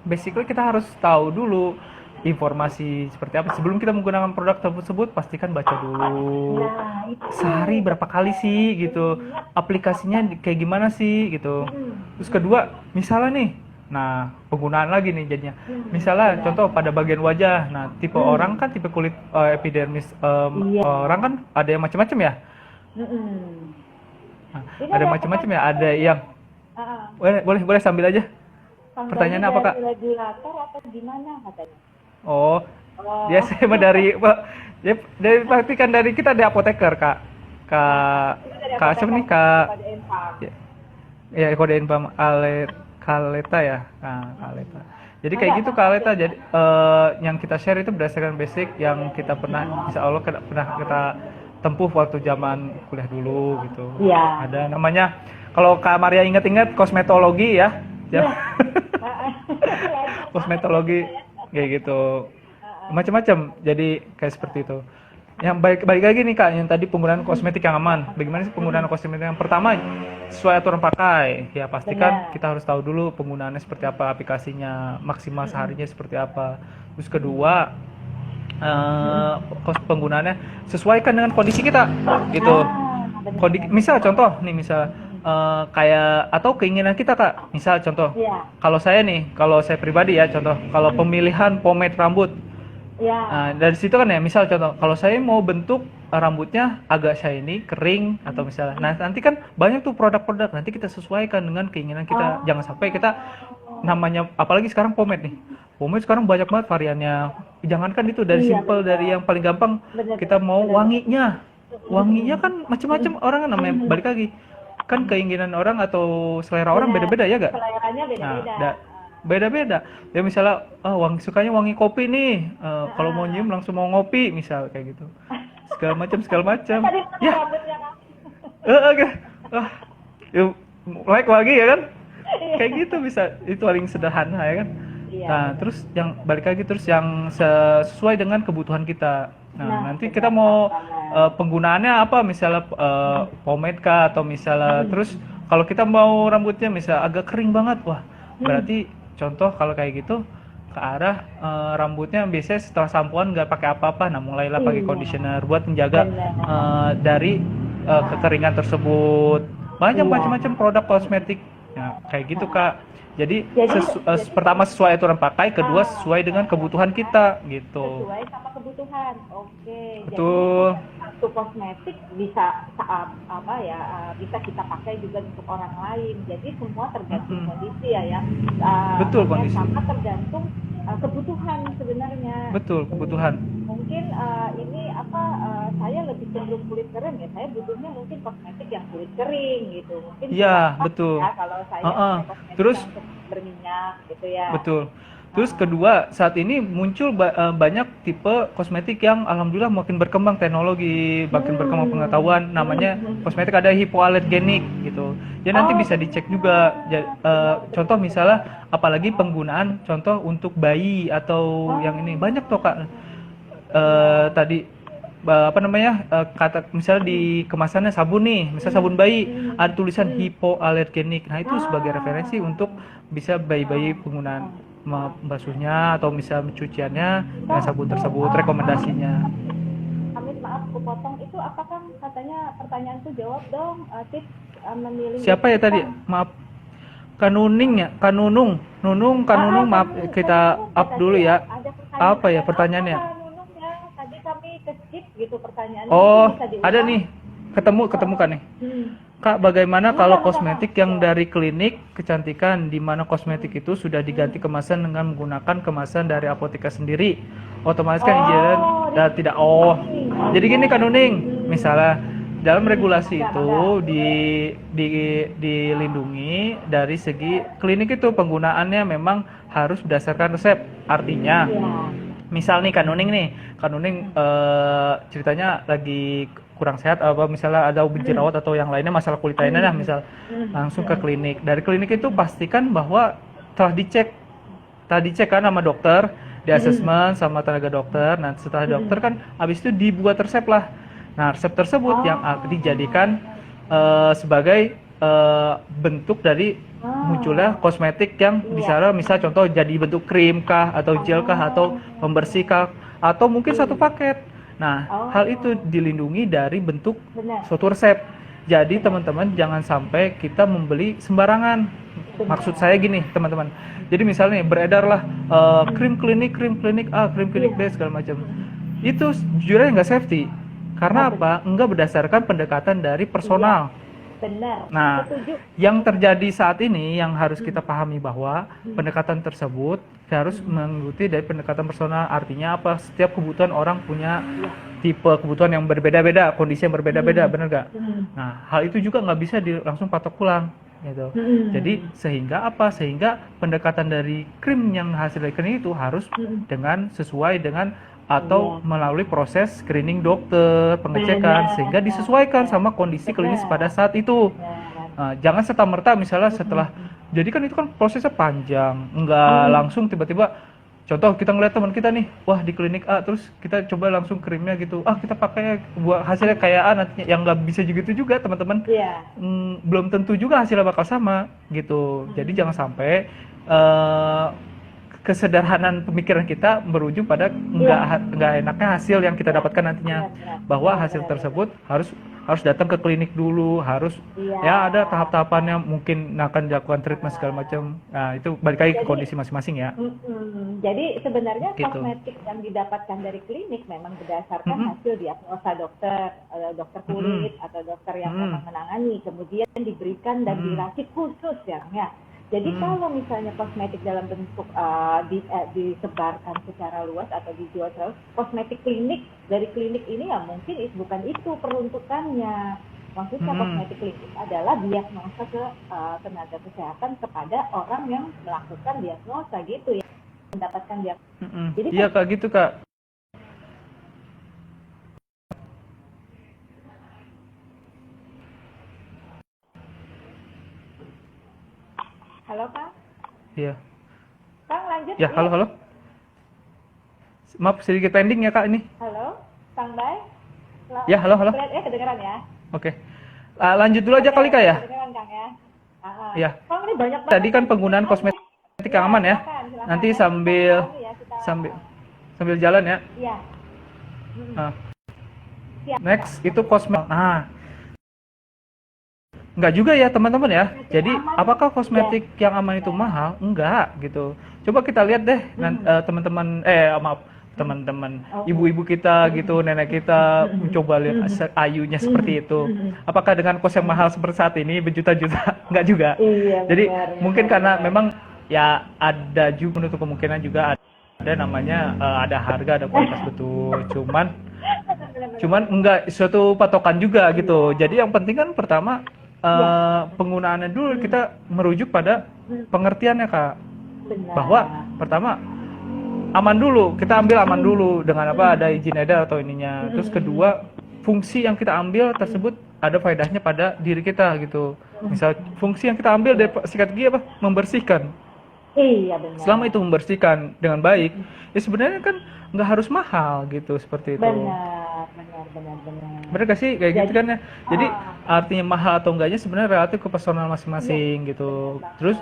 basically kita harus tahu dulu informasi seperti apa sebelum kita menggunakan produk tersebut. Pastikan baca dulu sehari berapa kali sih gitu, aplikasinya kayak gimana sih gitu. Terus kedua misalnya nih penggunaan lagi nih jadinya misalnya contoh pada bagian wajah. Tipe orang kan tipe kulit epidermis orang kan ada yang macam-macam ya. Ada macam-macam ya, ada yang boleh sambil aja. Pertanyaannya apa Kak? Regulator atau gimana katanya? Dia saya dari praktikan dari kita di apoteker Kak siapa nih Kak? Ya kode infam Kaleta ya. Kaleta. Jadi kayak gitu Kak Kaleta. Jadi yang kita share itu berdasarkan basic yang kita pernah insya Allah pernah kita tempuh waktu zaman kuliah dulu gitu. Iya. Ada namanya kalau Kak Maria ingat-ingat kosmetologi ya. Kosmetologi kayak gitu. Macam-macam. Jadi kayak seperti itu. Yang baik lagi nih Kak, yang tadi penggunaan kosmetik yang aman. Bagaimana sih penggunaan kosmetik yang pertama sesuai aturan pakai? Ya pastikan kita harus tahu dulu penggunaannya seperti apa, aplikasinya, maksimal seharinya seperti apa. Terus kedua, penggunaannya sesuaikan dengan kondisi kita, gitu. Misal contoh nih kayak atau keinginan kita Kak. Misal contoh, kalau saya pribadi ya contoh, kalau pemilihan pomade rambut. Dari situ kan ya, misal contoh, kalau saya mau bentuk rambutnya agak shiny, kering atau misalnya. Nanti kan banyak tuh produk-produk, nanti kita sesuaikan dengan keinginan kita. Jangan sampai kita namanya, apalagi sekarang pomade nih. Pomade sekarang banyak banget variannya. Jangankan itu dari simple, dari yang paling gampang, kita mau wanginya. Wanginya kan macam-macam orang kan namanya, balik lagi. Kan keinginan orang atau selera orang beda-beda ya gak? Seleranya beda-beda. Beda-beda. Ya misalnya sukanya wangi kopi nih. Kalau mau nyium langsung mau ngopi misal kayak gitu. Segala macam. Ya. Wah, yuk, like lagi ya kan? Kayak gitu bisa, itu paling sederhana ya kan? Iya, Nah, benar. terus yang balik lagi terus yang sesuai dengan kebutuhan kita. Nah, nanti kita benar mau banget. penggunaannya apa? Misalnya pomade kah atau misalnya terus kalau kita mau rambutnya misal agak kering banget, wah berarti contoh kalau kayak gitu ke arah rambutnya biasanya setelah sampoan nggak pakai apa-apa, nah mulailah pakai Iya, conditioner buat menjaga benar. dari kekeringan tersebut. Banyak Iya. macam-macam produk kosmetik. Nah, kayak gitu Kak. Jadi Jadi pertama sesuai aturan pakai, kedua ah, sesuai dengan kebutuhan kita gitu. sesuai sama kebutuhan. Oke, jadi Betul. satu kosmetik bisa apa ya bisa kita pakai juga untuk orang lain. Jadi semua tergantung Mm-mm. kondisi ya. Betul Dan kondisi. sama tergantung kebutuhan sebenarnya. Betul kebutuhan. Mungkin ini apa saya lebih cenderung kulit kering ya. Saya butuhnya mungkin kosmetik yang kulit kering gitu. Mungkin Iya, gampang betul. ya kalau saya Heeh. pakai kosmetik Terus yang berminyak gitu ya. betul. Terus kedua, saat ini muncul banyak tipe kosmetik yang alhamdulillah makin berkembang teknologi, makin berkembang pengetahuan. Namanya kosmetik ada hipoalergenik gitu. Ya nanti Oh, bisa dicek juga. Contoh misalnya, apalagi penggunaan contoh untuk bayi atau yang ini banyak tuh Kak. Tadi apa namanya kata misalnya di kemasannya sabun nih, misal sabun bayi ada tulisan hipoalergenik. Nah itu sebagai referensi untuk bisa bayi-bayi penggunaan membasuhnya atau misal mencuciannya dengan sabun tersebut, rekomendasinya. Amit maaf aku potong itu apakah katanya pertanyaanku jawab dong tips memilih Siapa ya tadi? lipstick. Maaf, Kanuning ya, Kanunung, maaf kita Nunung up dulu tadi ya. ada Apa ya pertanyaan pertanyaannya? apa Nunung ya tadi kami skip gitu pertanyaannya Oh, mungkin bisa ada diulang. nih, ketemu kan nih. Hmm. Kak, bagaimana kalau Bukan, kosmetik yang dari klinik kecantikan, di mana kosmetik itu sudah diganti kemasan dengan menggunakan kemasan dari apoteker sendiri? Otomatis kan izin dan tidak. Oh, jadi gini kan Nuning, misalnya dalam regulasi itu di, dilindungi dari segi klinik itu penggunaannya memang harus berdasarkan resep. Artinya, misal nih Kanuning ceritanya lagi kurang sehat apa misalnya ada jerawat atau yang lainnya masalah kulit lainnya lah misal langsung ke klinik. Dari klinik itu pastikan bahwa telah dicek kan sama dokter, di asesmen sama tenaga dokter. Nah setelah dokter kan habis itu dibuat resep lah. Nah resep tersebut yang dijadikan sebagai bentuk dari munculnya kosmetik yang misal contoh jadi bentuk krim kah atau gel kah atau pembersih kah atau mungkin satu paket. Nah, hal itu dilindungi dari bentuk suatu resep. Jadi teman-teman jangan sampai kita membeli sembarangan. Maksud saya gini, teman-teman. Jadi misalnya beredarlah krim klinik A, krim klinik B segala macam. Itu jujurnya nggak safety. Karena apa? Enggak berdasarkan pendekatan dari personal. Benar. Nah, Setuju. yang terjadi saat ini yang harus kita pahami bahwa pendekatan tersebut harus mengikuti dari pendekatan personal. Artinya apa? Setiap kebutuhan orang punya tipe kebutuhan yang berbeda-beda, kondisi yang berbeda-beda, benar nggak? Nah, hal itu juga nggak bisa langsung patok pulang, gitu. Jadi sehingga apa? Sehingga pendekatan dari krim yang hasil dari krim itu harus dengan sesuai dengan atau melalui proses screening dokter, pengecekan sehingga disesuaikan sama kondisi klinis pada saat itu. Jangan serta-merta misalnya setelah jadi kan itu kan prosesnya panjang, nggak langsung tiba-tiba contoh kita ngeliat teman kita nih, wah di klinik A terus kita coba langsung krimnya gitu, kita pakai buat hasilnya kayak A nantinya, yang nggak bisa gitu juga teman-teman. Belum tentu juga hasilnya bakal sama gitu. Jadi jangan sampai kesederhanaan pemikiran kita berujung pada nggak enaknya hasil yang kita dapatkan nantinya. Bahwa hasil tersebut harus datang ke klinik dulu, harus ya ada tahap-tahapannya, mungkin akan dilakukan treatment segala macam. Nah itu balik lagi ke kondisi masing-masing ya. Jadi sebenarnya Gitu. kosmetik yang didapatkan dari klinik memang berdasarkan hasil diagnosa dokter kulit atau dokter yang memang menangani, kemudian diberikan dan diracik khusus ya. Jadi kalau misalnya kosmetik dalam bentuk disebarkan secara luas atau dijual terus, kosmetik klinik dari klinik ini ya mungkin bukan itu peruntukannya. Maksudnya kosmetik klinik adalah diagnosa ke tenaga kesehatan kepada orang yang melakukan diagnosa gitu ya, mendapatkan diagnosa. Jadi iya Kak gitu Kak. Iya. Kang lanjut. Ya, halo, halo. Maaf sedikit pending ya Kak ini. Halo, Kang Bay. Ya, halo, halo. Kedengeran ya? Oke. Lanjut dulu aja Oke, kali Kak ya. Kedengeran Kang ya? Ya. Kang ini banyak banget. Tadi kan penggunaan kosmetik yang aman ya. Silakan. Nanti sambil jalan ya. Iya. Nah, Siap. next itu kosmetik. Nah, enggak juga ya teman-teman ya. Jadi apakah kosmetik yang aman itu mahal? Enggak gitu. Coba kita lihat deh teman-teman maaf teman-teman ibu-ibu kita gitu, nenek kita coba lihat ayunya seperti itu. Apakah dengan kos yang mahal seperti saat ini berjuta-juta? Enggak juga. Iya, Jadi benar, mungkin benar, karena benar. memang ya ada juga menutup kemungkinan juga ada namanya ada harga, ada kualitas betul. Cuman enggak suatu patokan juga gitu. Jadi yang penting kan pertama penggunaannya dulu kita merujuk pada pengertiannya Kak. Benar. Bahwa pertama aman dulu, kita ambil aman dulu dengan apa ada izin edar atau ininya. Terus kedua, fungsi yang kita ambil tersebut ada faedahnya pada diri kita gitu. Misal fungsi yang kita ambil dari sikat gigi apa? Membersihkan. Iya benar. Selama itu membersihkan dengan baik, ya sebenarnya kan nggak harus mahal gitu seperti itu. Benar. Bener gak sih kayak gitu kan ya? Jadi artinya mahal atau enggaknya sebenarnya relatif ke personal masing-masing gitu. Terus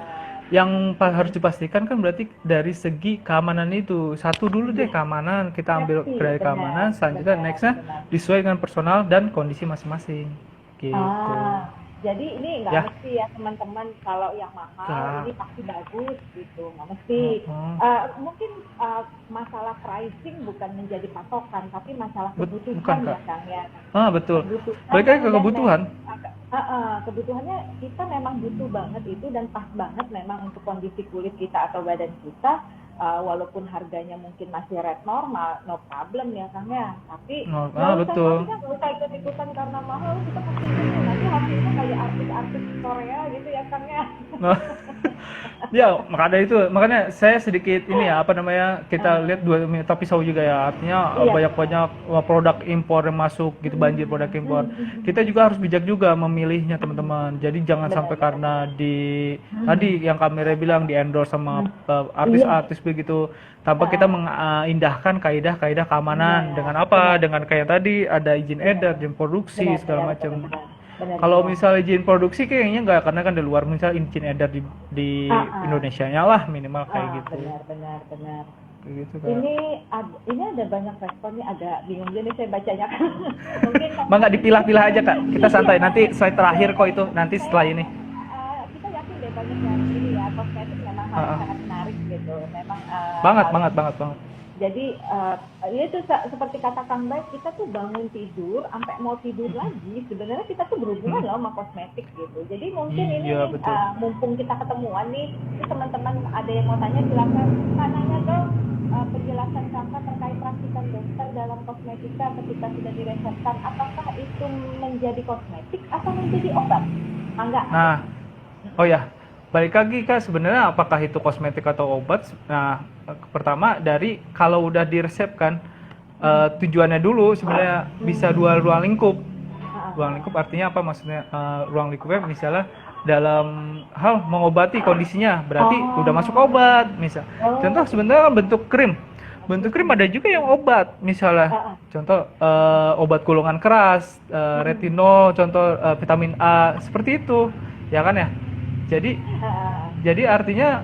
yang harus dipastikan kan berarti dari segi keamanan itu satu dulu deh keamanan, kita ambil dari keamanan, selanjutnya nextnya disesuaikan dengan personal dan kondisi masing-masing gitu. Jadi ini nggak mesti ya teman-teman kalau yang mahal ini pasti bagus gitu, nggak mesti. Mungkin masalah pricing bukan menjadi patokan, tapi masalah kebutuhan ya Kang ya. Betul. Balik lagi ke kebutuhan. Kebutuhannya kita memang butuh banget itu dan pas banget memang untuk kondisi kulit kita atau badan kita. Walaupun harganya mungkin masih rate normal, no problem ya Kang ya. Tapi betul. Kita nggak usah ikut-ikutan karena mahal, kita pasti ikut nanti hasilnya kayak artis-artis Korea gitu ya Kang ya. Ya makanya saya sedikit ini ya kita lihat dua tapi pisau juga ya, artinya banyak produk impor yang masuk gitu, banjir produk impor. Kita juga harus bijak juga memilihnya teman-teman. Jadi jangan sampai karena tadi yang kamera bilang di endorse sama artis-artis begitu tanpa kita mengindahkan kaidah-kaidah keamanan dengan apa? Dengan kayak tadi ada izin edar, izin produksi segala macam. Kalau misalnya izin produksi kayaknya nggak, karena kan di luar, misal izin edar di Indonesianya lah minimal kayak gitu. Benar. Kayak gitu, Kak. Ini ada banyak respon nih, agak bingung juga nih saya bacanya. Mungkin nggak dipilah-pilah aja Kak, kita santai, nanti slide terakhir kok itu nanti setelah ini. Kita yakin deh banyak yang ini ya, kosmetik memang sangat menarik gitu, memang banget. Jadi ya itu seperti kata Kang Bay, kita tuh bangun tidur sampai mau tidur lagi sebenarnya kita tuh berhubungan loh sama kosmetik gitu. Jadi mungkin ini mumpung kita ketemuan nih, teman-teman ada yang mau tanya silakan nanya dong penjelasan Kakak terkait praktikan dokter dalam kosmetika ketika sudah diresepkan, apakah itu menjadi kosmetik atau menjadi obat? Enggak. Nah, balik lagi Kak, sebenarnya apakah itu kosmetik atau obat? Nah, pertama dari kalau udah diresepkan tujuannya dulu sebenarnya bisa dua ruang lingkup. Ruang lingkup artinya apa maksudnya? Ruang lingkupnya misalnya dalam hal mengobati kondisinya, berarti udah masuk obat. Misal, contoh sebenarnya bentuk krim. Bentuk krim ada juga yang obat, misalnya contoh obat gulungan keras, retinol, contoh vitamin A, seperti itu, ya kan ya. Jadi artinya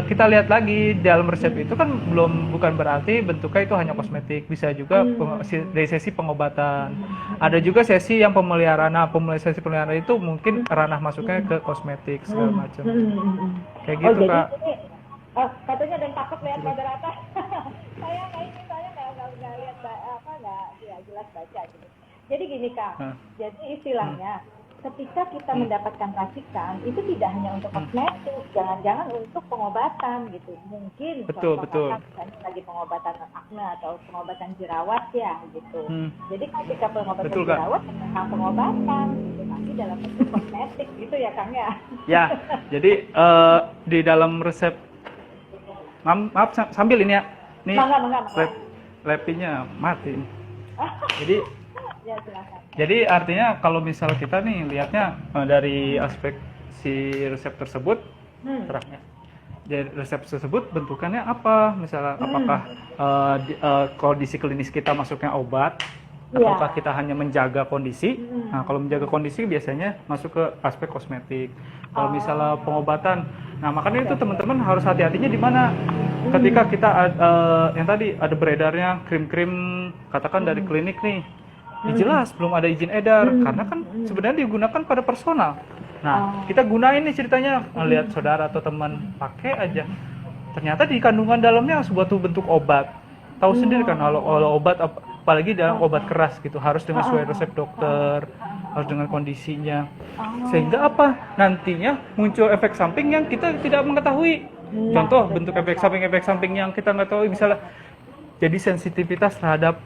kita lihat lagi dalam resep itu kan bukan berarti bentuknya itu hanya kosmetik, bisa juga dari sesi pengobatan. Ada juga sesi yang pemeliharaan. Nah, sesi pemeliharaan itu mungkin ranah masuknya ke kosmetik segala macam. Kayak gitu Kak. Jadi katanya dan takut lihat rata-rata. saya nggak lihat nggak jelas baca gitu. Jadi gini Kak, jadi istilahnya ketika kita mendapatkan racikan itu tidak hanya untuk kosmetik, jangan-jangan untuk pengobatan gitu. Mungkin betul. misalnya lagi pengobatan akne atau pengobatan jerawat ya gitu. Jadi ketika pengobatan jerawat tentang pengobatan gitu, tapi dalam bentuk kosmetik gitu ya Kang ya. Ya, jadi di dalam resep maaf sambil ini ya. Nih. Lapnya mati. Jadi ya silakan. Jadi artinya kalau misal kita nih lihatnya dari aspek si resep tersebut, terangnya. dari resep tersebut bentukannya apa, misalnya apakah kondisi klinis kita masuknya obat ataukah kita hanya menjaga kondisi. Nah, kalau menjaga kondisi biasanya masuk ke aspek kosmetik. Kalau misalnya pengobatan, nah makanya itu teman-teman harus hati-hatinya di mana ketika kita yang tadi ada beredarnya krim-krim katakan dari klinik nih. Ya jelas belum ada izin edar karena kan sebenarnya digunakan pada personal. Nah, kita gunain nih ceritanya ngelihat saudara atau teman pakai aja. Ternyata di kandungan dalamnya sebuah bentuk obat. Tahu sendiri kan kalau obat apalagi dalam obat keras gitu harus dengan sesuai resep dokter, harus dengan kondisinya. Sehingga apa? Nantinya muncul efek samping yang kita tidak mengetahui. Contoh bentuk efek samping yang kita nggak tahu misalnya jadi sensitivitas terhadap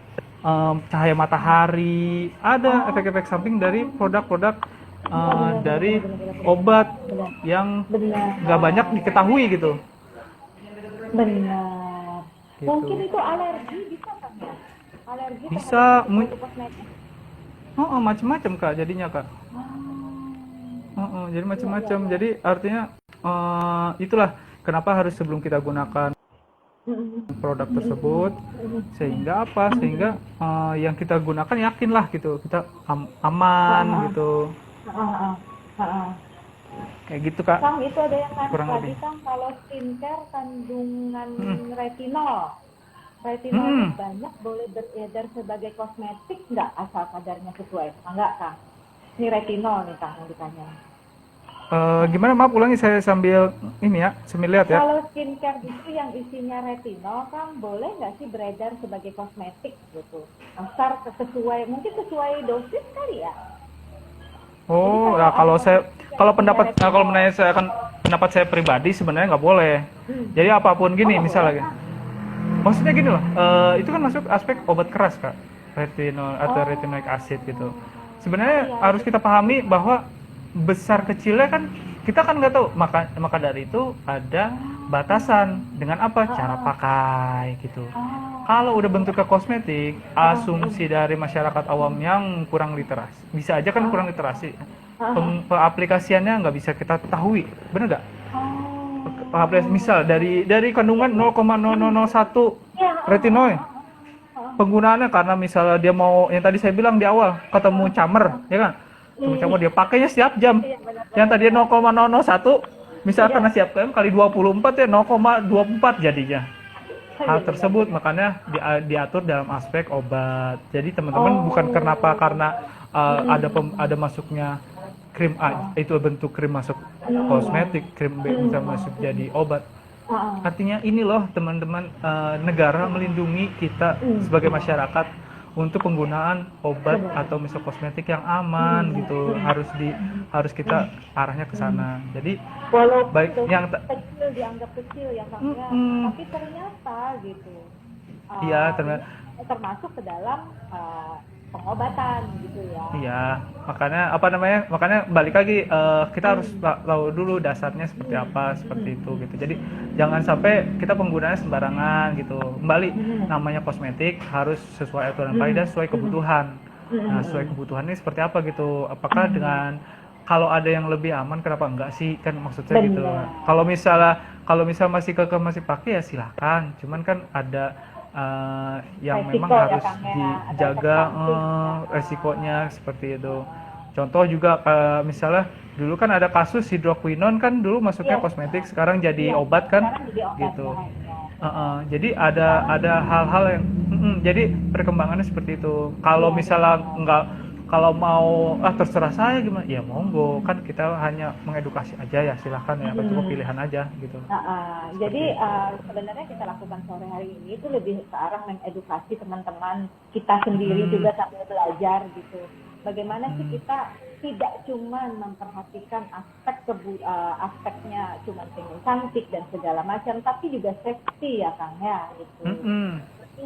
cahaya matahari, ada efek-efek samping dari produk-produk dari obat yang nggak banyak diketahui gitu. Benar. Gitu. Mungkin itu alergi bisa kan ya? Alergi Bisa, terhadap kosmetik. macam-macam Kak jadinya Kak. Jadi macam-macam. Jadi artinya itulah kenapa harus sebelum kita gunakan produk tersebut sehingga apa? Sehingga yang kita gunakan yakinlah gitu kita aman gitu. Kayak gitu Kak. Kang, itu ada yang Kurang tadi lebih. Kang, kalau skincare kandungan retinol. Retinol banyak boleh beredar sebagai kosmetik nggak asal kadarnya sesuai? Enggak Kang? Ini retinol nih Kang yang ditanya. Gimana maaf ulangi saya sambil ini ya, sambil lihat ya. Kalau skincare itu yang isinya retinol Kang, boleh nggak sih beredar sebagai kosmetik gitu? Asal mungkin sesuai dosis kali ya? Oh, nah kalau menanya saya akan pendapat saya pribadi sebenarnya nggak boleh. Jadi apapun gini misalnya, maksudnya gini loh, itu kan masuk aspek obat keras Kak, retinol atau retinoic acid gitu. Sebenarnya harus kita pahami bahwa besar kecilnya kan kita kan nggak tahu, maka dari itu ada batasan dengan apa cara pakai gitu. Kalau udah bentuknya kosmetik, asumsi dari masyarakat awam yang kurang literasi, bisa aja kan kurang literasi, aplikasiannya nggak bisa kita ketahui, bener nggak? Aplikasi misal dari kandungan 0,0001 retinoid, penggunaannya karena misalnya dia mau yang tadi saya bilang di awal ketemu camer, ya kan? Ketemu camer dia pakainya setiap jam, yang tadinya 0,001 misalkan siap kali 24 ya 0,24 jadinya. Hal tersebut makanya diatur dalam aspek obat. Jadi teman-teman bukan karena ada masuknya krim A, itu bentuk krim masuk kosmetik, krim B bisa masuk jadi obat. Artinya ini loh teman-teman, negara melindungi kita sebagai masyarakat untuk penggunaan obat atau misal kosmetik yang aman gitu. Harus kita arahnya ke sana. Jadi Walaupun baik yang kecil dianggap kecil ya Kang ya, tapi ternyata gitu. Iya, termasuk ke dalam pengobatan gitu ya. Iya, makanya balik lagi kita harus tahu dulu dasarnya seperti apa, seperti itu gitu. Jadi jangan sampai kita penggunaannya sembarangan gitu. Kembali namanya kosmetik harus sesuai aturan paling dan sesuai kebutuhan. Nah, sesuai kebutuhan ini seperti apa gitu? Apakah dengan kalau ada yang lebih aman kenapa enggak sih, kan maksudnya gitu. Kalau misal masih masih pakai ya silahkan. Cuman kan ada yang resiko memang ya, harus Kang, ya. dijaga resikonya seperti itu. Contoh juga misalnya dulu kan ada kasus hidroquinone kan dulu masuknya kosmetik, sekarang jadi obat kan, jadi obat, gitu. ya. Jadi ada hal-hal yang jadi perkembangannya seperti itu. Kalau misalnya kalau mau terserah saya gimana, ya monggo, kan kita hanya mengedukasi aja ya, silahkan ya, cuma pilihan aja gitu. Jadi sebenarnya kita lakukan sore hari ini itu lebih ke arah mengedukasi teman-teman kita sendiri juga sambil belajar gitu. Bagaimana sih kita tidak cuma memperhatikan aspeknya cuma pengen cantik dan segala macam, tapi juga safety ya Kang ya gitu.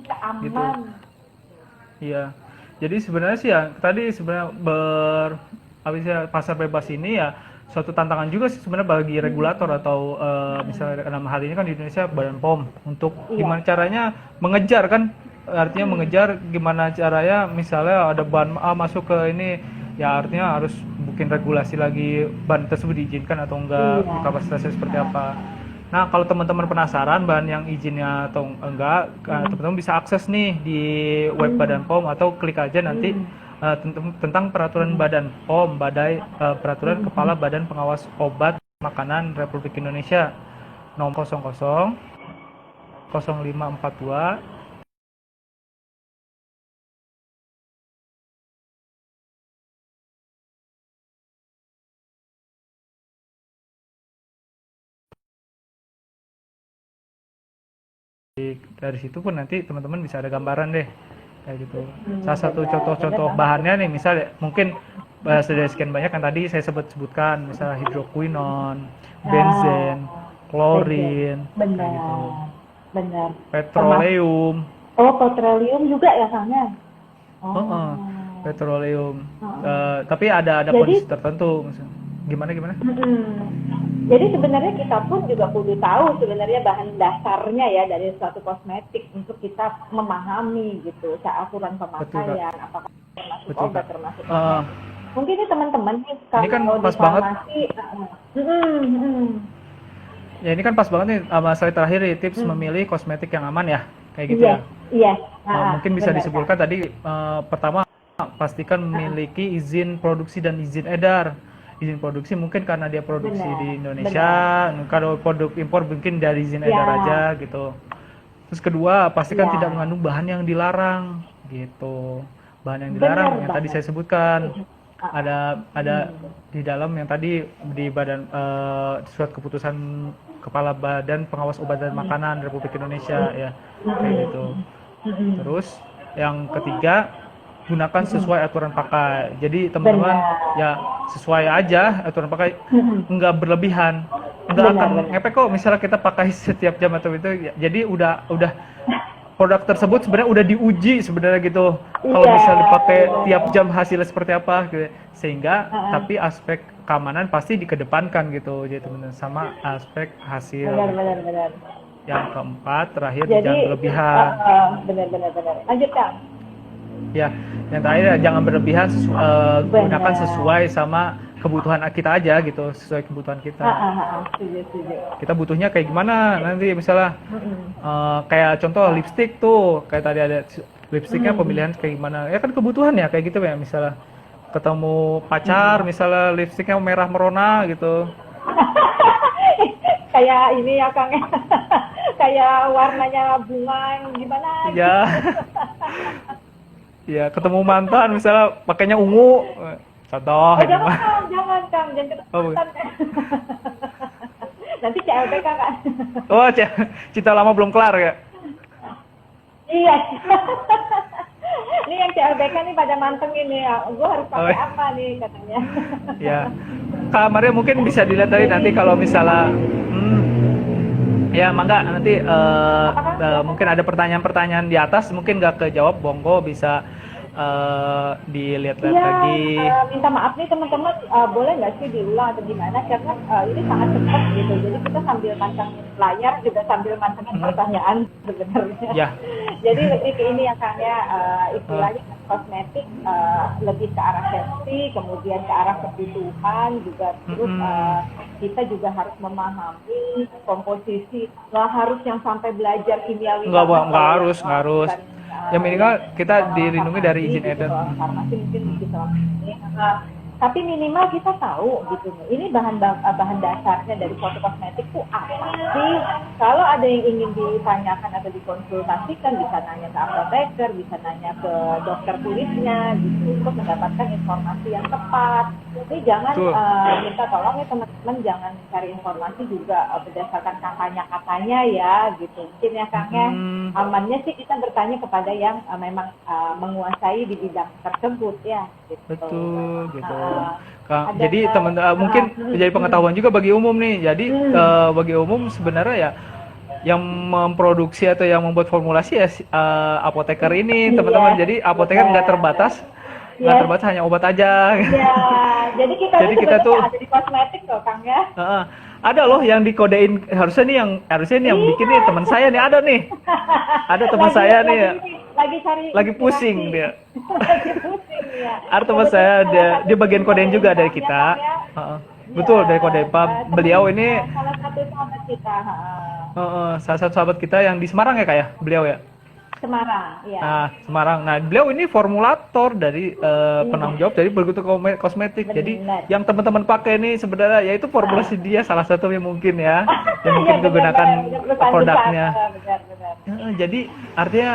Keaman. Gitu. Iya. Jadi sebenarnya sih ya tadi sebenarnya pasar bebas ini ya suatu tantangan juga sih sebenarnya bagi regulator atau misalnya dalam hal ini kan di Indonesia Badan POM untuk gimana caranya mengejar kan, artinya mengejar gimana caranya misalnya ada bahan A masuk ke ini ya, artinya harus bikin regulasi lagi bahan tersebut diizinkan atau enggak, kapasitasnya seperti apa. Nah, kalau teman-teman penasaran bahan yang izinnya atau enggak, teman-teman bisa akses nih di web Badan POM atau klik aja nanti tentang peraturan Badan POM, peraturan Kepala Badan Pengawas Obat Makanan Republik Indonesia nomor 00 0542. Dari situ pun nanti teman-teman bisa ada gambaran deh kayak gitu. Salah satu contoh-contoh bahannya nih, misalnya mungkin sudah sekian banyak yang tadi saya sebutkan, misalnya hidroquinon, benzen, klorin, kayak gitu. Benar. Petroleum. Oh, petroleum juga ya Kangnya? Petroleum. Tapi ada kondisi tertentu. Gimana? Jadi sebenarnya kita pun juga kudu tahu sebenarnya bahan dasarnya ya dari suatu kosmetik untuk kita memahami gitu aturan pemakaian, apakah termasuk obat, termasuk mungkin ini teman-teman nih kalau ini kan mau pas di banget. farmasi, Ya ini kan pas banget nih slide terakhir nih, tips memilih kosmetik yang aman ya, kayak gitu ya. Iya. Mungkin bisa disebutkan tadi pertama pastikan memiliki izin produksi dan izin edar. Izin produksi mungkin karena dia produksi di Indonesia, kalau produk impor mungkin dari izin edar aja gitu. Terus kedua, pastikan tidak mengandung bahan yang dilarang gitu. Bahan yang dilarang yang tadi saya sebutkan. Ada di dalam yang tadi di badan surat keputusan Kepala Badan Pengawas Obat dan Makanan Republik Indonesia ya. Kayak gitu. Terus yang ketiga, gunakan sesuai aturan pakai. Jadi teman-teman ya sesuai aja aturan pakai, enggak berlebihan. Enggak akan ngepek kok misalnya kita pakai setiap jam atau itu. Jadi udah produk tersebut sebenarnya udah diuji sebenarnya gitu. Kalau misalnya dipakai tiap jam hasilnya seperti apa gitu. Sehingga tapi aspek keamanan pasti dikedepankan gitu. Jadi teman-teman sama aspek hasil. Benar. Yang keempat terakhir jangan berlebihan. Benar. Lanjut Kang. Ya, yang terakhir jangan berlebihan, gunakan sesuai sama kebutuhan kita aja gitu, sesuai kebutuhan kita. Setuju. Kita butuhnya kayak gimana nanti misalnya kayak contoh lipstick tuh, kayak tadi ada lipsticknya pemilihan kayak gimana, ya kan kebutuhan ya kayak gitu ya, misalnya ketemu pacar misalnya lipsticknya merah merona gitu. Kayak ini ya Kang, kayak warnanya bunga gimana? Ya. Ya, ketemu mantan misalnya pakainya ungu. Contoh. Jangan Kang, jangan ketemu mantan. Nanti CLBK Kak. Oh, cinta lama belum kelar ya? Iya. Ini yang CLBK nih pada mantengin nih ya. Gue harus pakai apa nih katanya. Ya. Kak Maria mungkin bisa dilihat tadi nanti kalau misalnya ya mangga nanti mungkin ada pertanyaan-pertanyaan di atas mungkin nggak kejawab, monggo bisa dilihat-lihat lagi. Minta maaf nih teman-teman, boleh nggak sih diulang atau gimana, karena ini sangat cepat gitu, jadi kita sambil pantengin layar juga sambil pantengin pertanyaan sebenarnya. Ya. Jadi lebih ke ini ya Kang ya, istilahnya kosmetik lebih ke arah safety, kemudian ke arah kebutuhan juga, terus kita juga harus memahami komposisi, nggak harus yang sampai belajar kimiawi. Nggak harus. Yang minimal kita dilindungi dari izin edar. Farmasi mungkin bisa tapi minimal kita tahu gitu. Ini bahan dasarnya dari suatu kosmetik itu apa sih? Kalau ada yang ingin ditanyakan atau dikonsultasikan, bisa nanya ke apoteker, bisa nanya ke dokter kulitnya gitu, untuk mendapatkan informasi yang tepat. Ini jangan minta tolong ya teman-teman, jangan cari informasi juga berdasarkan katanya ya gitu. Mungkin ya Kang ya, amannya sih kita bertanya kepada yang memang menguasai di bidang tersebut ya gitu. Betul gitu. Jadi teman-teman mungkin menjadi pengetahuan juga bagi umum nih. Jadi bagi umum sebenarnya ya yang memproduksi atau yang membuat formulasi ya apoteker ini teman-teman. Jadi apoteker nggak terbatas hanya obat aja. Iya. Jadi kita tuh ada di kosmetik loh Kang ya. Ada loh yang dikodein, harusnya nih yang bikin nih teman saya nih, ada teman saya nih lagi pusing dia. Ada teman saya dia bagian kodein juga dari kita. Betul, dari Kodepam. Beliau ini salah satu sahabat kita, salah satu sahabat kita yang di Semarang ya Kak ya, beliau ya. Semarang, ya. Nah, Semarang. Nah, beliau ini formulator dari penanggung jawab dari Bergutu Kosmetik. Jadi Benar. yang teman-teman pakai ini sebenarnya yaitu formulasi dia salah satunya mungkin ya, yang mungkin Iya, benar, digunakan benar, perusahaan produknya. besar, benar. Jadi artinya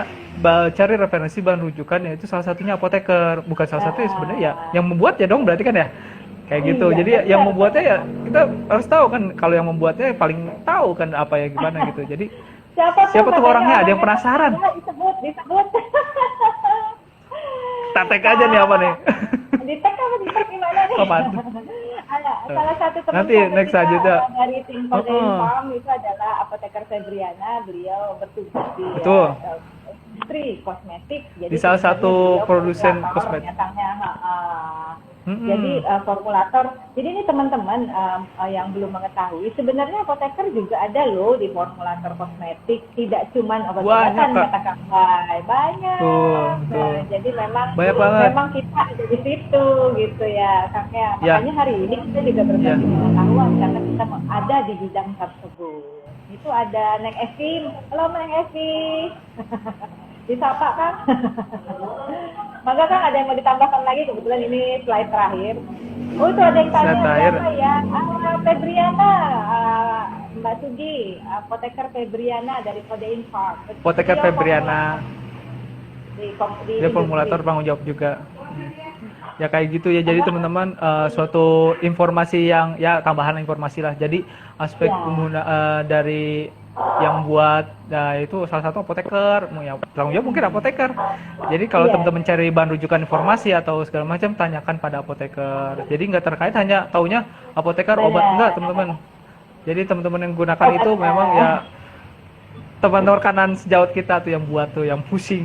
cari referensi bahan rujukan yaitu salah satunya apoteker, bukan salah satu ya sebenarnya ya yang membuat ya dong berarti kan ya. Kayak gitu. Iya, Jadi benar. yang membuatnya ya kita harus tahu kan kalau yang membuatnya paling tahu kan apa ya gimana gitu. Jadi siapa tuh katanya orangnya? Ada yang penasaran? Ya, disebut. kita tag aja nih apa nih? Di tag apa di tag gimana nih? Apaan? Ada salah satu teman Nanti sahabat next kita, aja. dari tim Kodein Farm itu adalah apoteker Febriana. Beliau bertugas di Betul. industri kosmetik. Jadi Di salah sebenarnya satu beliau produsen formulator, kosmetik. nyatanya, Jadi formulator. Jadi ini teman-teman yang belum mengetahui, sebenarnya apoteker juga ada loh di formulator kosmetik. Tidak cuman obat-obatan, Banyak, Kak. kata Kak Bay. Banyak. Betul. Jadi memang Banyak banget. memang kita ada di situ gitu ya, Kang ya. Ya. Makanya hari ini kita juga berbagi pengetahuan karena kita ada di bidang tersebut. Itu ada Neng Evi. Halo Neng Evi. Disapa Kang. Maka Kang ada yang mau ditambahkan lagi, kebetulan ini slide terakhir. Oh itu ada yang tanya Slide terakhir. siapa ya? Febriana, Mbak Sugi, apoteker Febriana dari Kodein Farm. Apoteker Beliau Febriana. di Dia formulator tanggung jawab juga. Ya kayak gitu ya. Jadi teman-teman suatu informasi yang ya tambahan informasi lah. Jadi aspek pengguna dari yang buat itu salah satu apoteker, ya tanggung jawab mungkin apoteker. Jadi kalau teman-teman cari bahan rujukan informasi atau segala macam tanyakan pada apoteker. Jadi nggak terkait hanya taunya apoteker obat enggak teman-teman. Jadi teman-teman yang gunakan itu memang ya teman-teman kanan sejawat kita tuh yang buat tuh yang pusing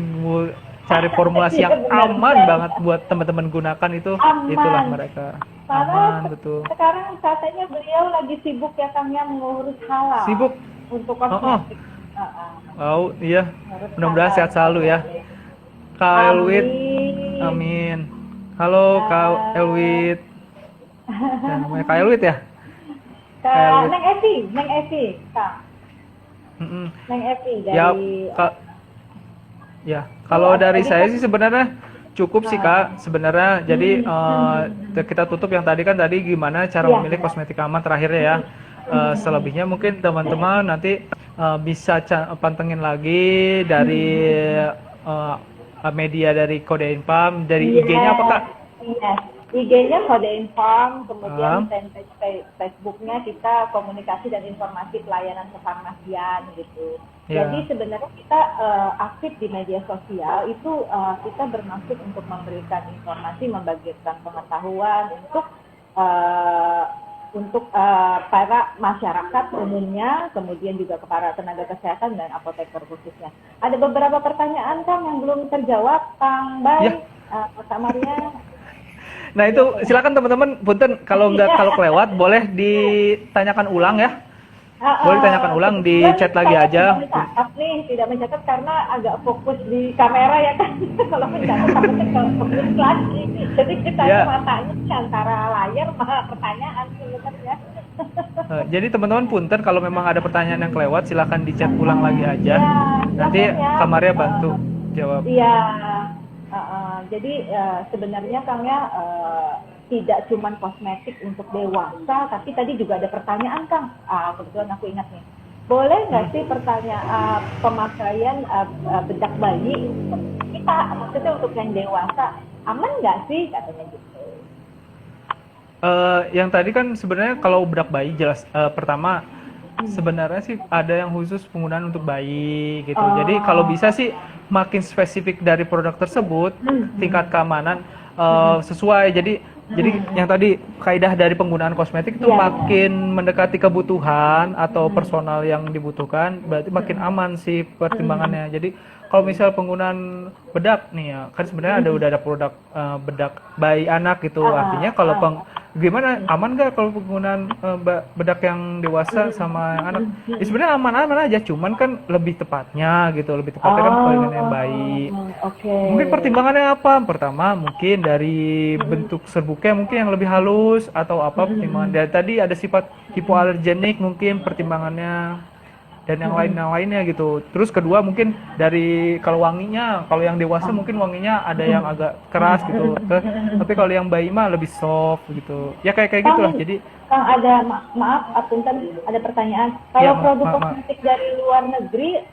cari formulasi yang aman banget buat teman-teman gunakan itu. Itulah mereka aman betul. Sekarang katanya beliau lagi sibuk ya Kang ya mengurus halal. Sibuk untuk kosmetik. Oh iya, mudah-mudahan sehat selalu ya. Kak Elwit, amin. Halo Kak Elwit. Ya, namanya Kak Elwit ya? Neng Evi, Kak. Neng Evi dari. Ya, Kak. Ya, kalau dari saya sih sebenarnya cukup sih Kak. Sebenarnya jadi kita tutup yang tadi kan gimana cara memilih kosmetik aman terakhirnya ya. Selebihnya mungkin teman-teman nanti bisa pantengin lagi dari media dari Kodein Farm, dari IG-nya apa Kak? Iya, IG-nya Kodein Farm, kemudian fanpage Facebooknya kita komunikasi dan informasi pelayanan kefarmasian gitu. Jadi sebenarnya kita aktif di media sosial itu kita bermaksud untuk memberikan informasi, membagikan pengetahuan untuk para masyarakat umumnya, kemudian juga para tenaga kesehatan dan apoteker khususnya. Ada beberapa pertanyaan Kang yang belum terjawab, Kang Bay, Kak Maria. Nah itu silakan teman-teman, punten kalau kelewat boleh ditanyakan ulang ya. Boleh ditanyakan ulang di chat lagi aja. Tidak mencatat karena agak fokus di kamera ya kan. Kalau mencatat takutnya kalau fokus lagi. Jadi kita matanya antara layar sama pertanyaan sebenarnya. Jadi teman-teman punten kalau memang ada pertanyaan yang kelewat silakan di chat ulang lagi aja. Nanti Kak Maria bantu jawab. Iya. Jadi sebenarnya Kang ya tidak cuma kosmetik untuk dewasa, tapi tadi juga ada pertanyaan Kang. Kebetulan aku ingat nih. Boleh nggak sih pertanyaan pemakaian bedak bayi untuk kita, maksudnya untuk yang dewasa, aman nggak sih katanya gitu? Yang tadi kan sebenarnya kalau bedak bayi jelas pertama sebenarnya sih ada yang khusus penggunaan untuk bayi gitu. Jadi kalau bisa sih makin spesifik dari produk tersebut, tingkat keamanan sesuai. Jadi yang tadi kaidah dari penggunaan kosmetik itu makin mendekati kebutuhan atau personal yang dibutuhkan, berarti makin aman sih pertimbangannya. Jadi kalau misal penggunaan bedak nih ya, kan sebenarnya udah ada produk bedak bayi anak gitu. Artinya kalau gimana, aman nggak kalau penggunaan bedak yang dewasa sama yang anak? Ya sebenarnya aman-aman aja, cuman kan lebih tepatnya kan dengan yang baik. Oke. Mungkin pertimbangannya apa? Pertama mungkin dari bentuk serbuknya mungkin yang lebih halus atau apa pertimbangan. Dan tadi ada sifat hipoalergenik mungkin pertimbangannya, dan yang lainnya gitu. Terus kedua mungkin dari kalau wanginya, kalau yang dewasa mungkin wanginya ada yang agak keras gitu. Tapi kalau yang bayi mah lebih soft gitu. Ya kayak gitulah. Jadi Kang ada maaf, Punten, ada pertanyaan. Ya, Kalau produk maaf. kosmetik dari luar negeri,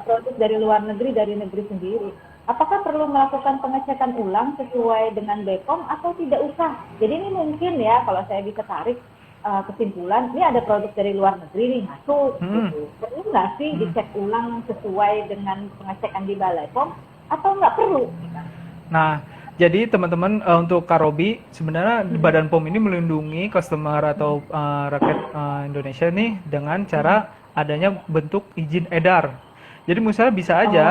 produk dari luar negeri, dari negeri sendiri, apakah perlu melakukan pengecekan ulang sesuai dengan BPOM atau tidak usah? Jadi ini mungkin ya, kalau saya bisa tarik kesimpulan, ini ada produk dari luar negeri nih masuk, gitu. Perlu nggak sih dicek ulang sesuai dengan pengecekan di Balai POM atau nggak perlu? nah, jadi teman-teman untuk Karobi sebenarnya Badan POM ini melindungi customer atau rakyat Indonesia nih dengan cara adanya bentuk izin edar. Jadi misalnya bisa aja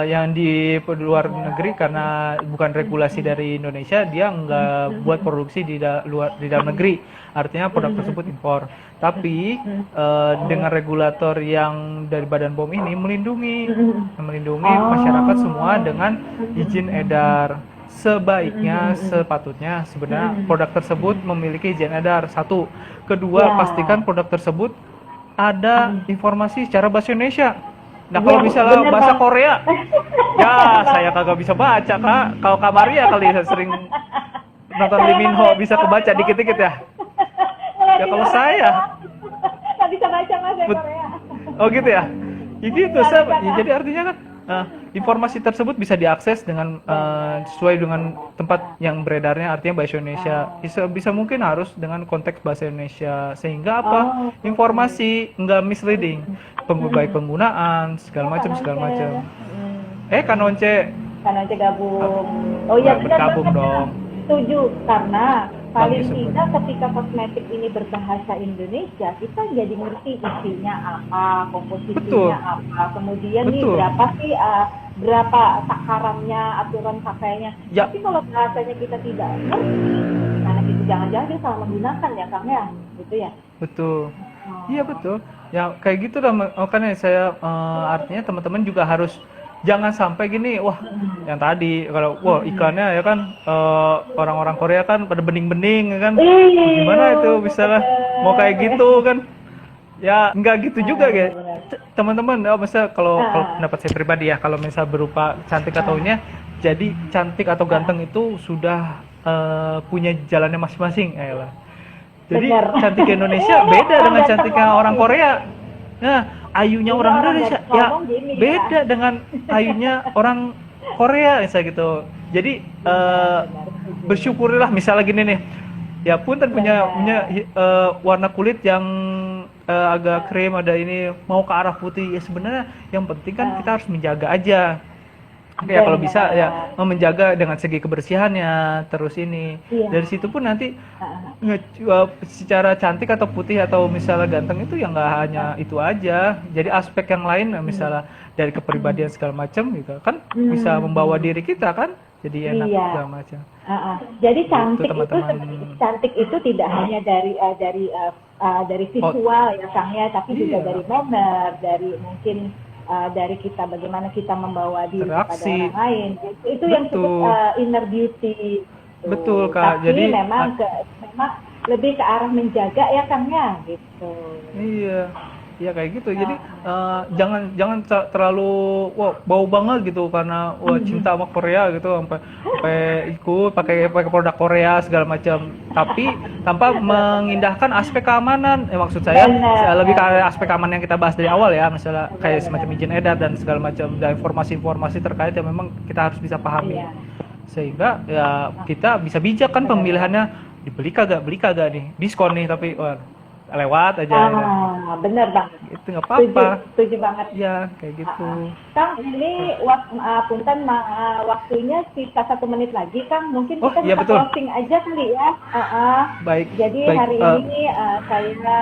yang di luar negeri karena bukan regulasi dari Indonesia, dia nggak buat produksi di dalam negeri, artinya produk tersebut impor. Tapi dengan regulator yang dari Badan POM ini melindungi masyarakat semua dengan izin edar. Sebaiknya, sepatutnya sebenarnya produk tersebut memiliki izin edar. Satu, kedua pastikan produk tersebut ada informasi secara bahasa Indonesia. Nah kalau misalnya bahasa Korea, ya saya kagak bisa baca Kak. Kalau Kak Maria kali sering nonton Lee Min Ho bisa kebaca dikit-dikit ya. Ya kalau saya nggak bisa baca bahasa Korea. Oh gitu ya. Jadi itu jadi artinya kan informasi tersebut bisa diakses dengan sesuai dengan tempat yang beredarnya, artinya bahasa Indonesia. Bisa mungkin harus dengan konteks bahasa Indonesia sehingga apa? Informasi nggak misleading, baik penggunaan segala macam. Kanonce Gabung. Oh iya, bergabung dong. Setuju, karena paling Bagus, tidak ketika kosmetik ini berbahasa Indonesia, kita jadi ngerti isinya apa, komposisinya apa, kemudian nih berapa takarannya, aturan pakainya. Ya. Tapi kalau bahasanya kita tidak ngerti, karena kita jangan-jangan dia salah menggunakan ya Kang ya, gitu ya. Betul. Iya betul. Ya kayak gitu lah. Makanya saya artinya teman-teman juga harus jangan sampai gini, yang tadi kalau iklannya ya kan orang-orang Korea kan pada bening-bening ya kan, gimana itu misalnya mau kayak gitu kan, ya nggak gitu juga ya teman-teman. Misalnya kalau pendapat saya pribadi ya, kalau misal berupa cantik atau nya, jadi cantik atau ganteng itu sudah punya jalannya masing-masing ya lah. Jadi cantik Indonesia beda dengan cantiknya orang Korea. Nah, ayunya orang Indonesia ya beda dengan ayunya orang Korea misalnya gitu. Jadi bersyukurilah misalnya gini nih. Ya pun punya warna kulit yang agak krim, ada ini mau ke arah putih. Ya sebenarnya yang penting kan kita harus menjaga aja. Ya kalau bisa ya menjaga dengan segi kebersihannya, terus ini dari situ pun nanti secara cantik atau putih atau misalnya ganteng itu ya nggak hanya itu aja, jadi aspek yang lain misalnya dari kepribadian segala macam gitu kan bisa membawa diri kita kan jadi enak segala macam. Jadi cantik itu tidak hanya dari visual ya Kang ya, tapi juga dari manner, dari mungkin dari kita bagaimana kita membawa diri kepada orang lain, itu yang disebut inner beauty. Betul Kak. Tapi jadi memang lebih ke arah menjaga ya Kang ya gitu. Iya kayak gitu. Jadi jangan terlalu bau banget gitu karena cinta sama Korea gitu sampai ikut pakai produk Korea segala macam. Tapi tanpa mengindahkan aspek keamanan. Maksud saya lebih ke aspek keamanan yang kita bahas dari awal ya, misalnya kayak semacam izin edar dan segala macam dan informasi-informasi terkait yang memang kita harus bisa pahami. Sehingga ya kita bisa bijak kan pemilihannya, beli kagak nih, diskon nih tapi lewat aja ya. Bener banget. Itu nggak apa-apa. Setuju banget. Ya, kayak gitu. Kang, ini punten waktunya sisa 1 menit lagi, Kang. Mungkin Oh, kita iya, bisa betul. closing aja kali ya. Baik. Jadi baik. hari ini saya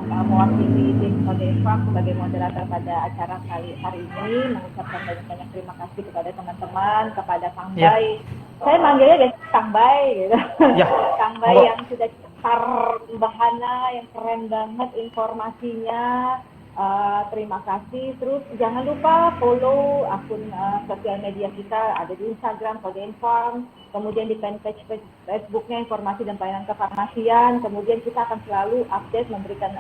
mewakili tim Kode Farm sebagai moderator pada acara hari ini mengucapkan banyak-banyak terima kasih kepada teman-teman, kepada Kang Ya. Bay. Saya manggilnya biasa Kang Bay gitu. Ya. Kang Bay Monggo. yang sudah bahana yang keren banget informasinya. Terima kasih. Terus jangan lupa follow akun sosial media kita, ada di Instagram Kode Farm, kemudian di fanpage Facebooknya Informasi dan Pelayanan Kefarmasian. Kemudian kita akan selalu update memberikan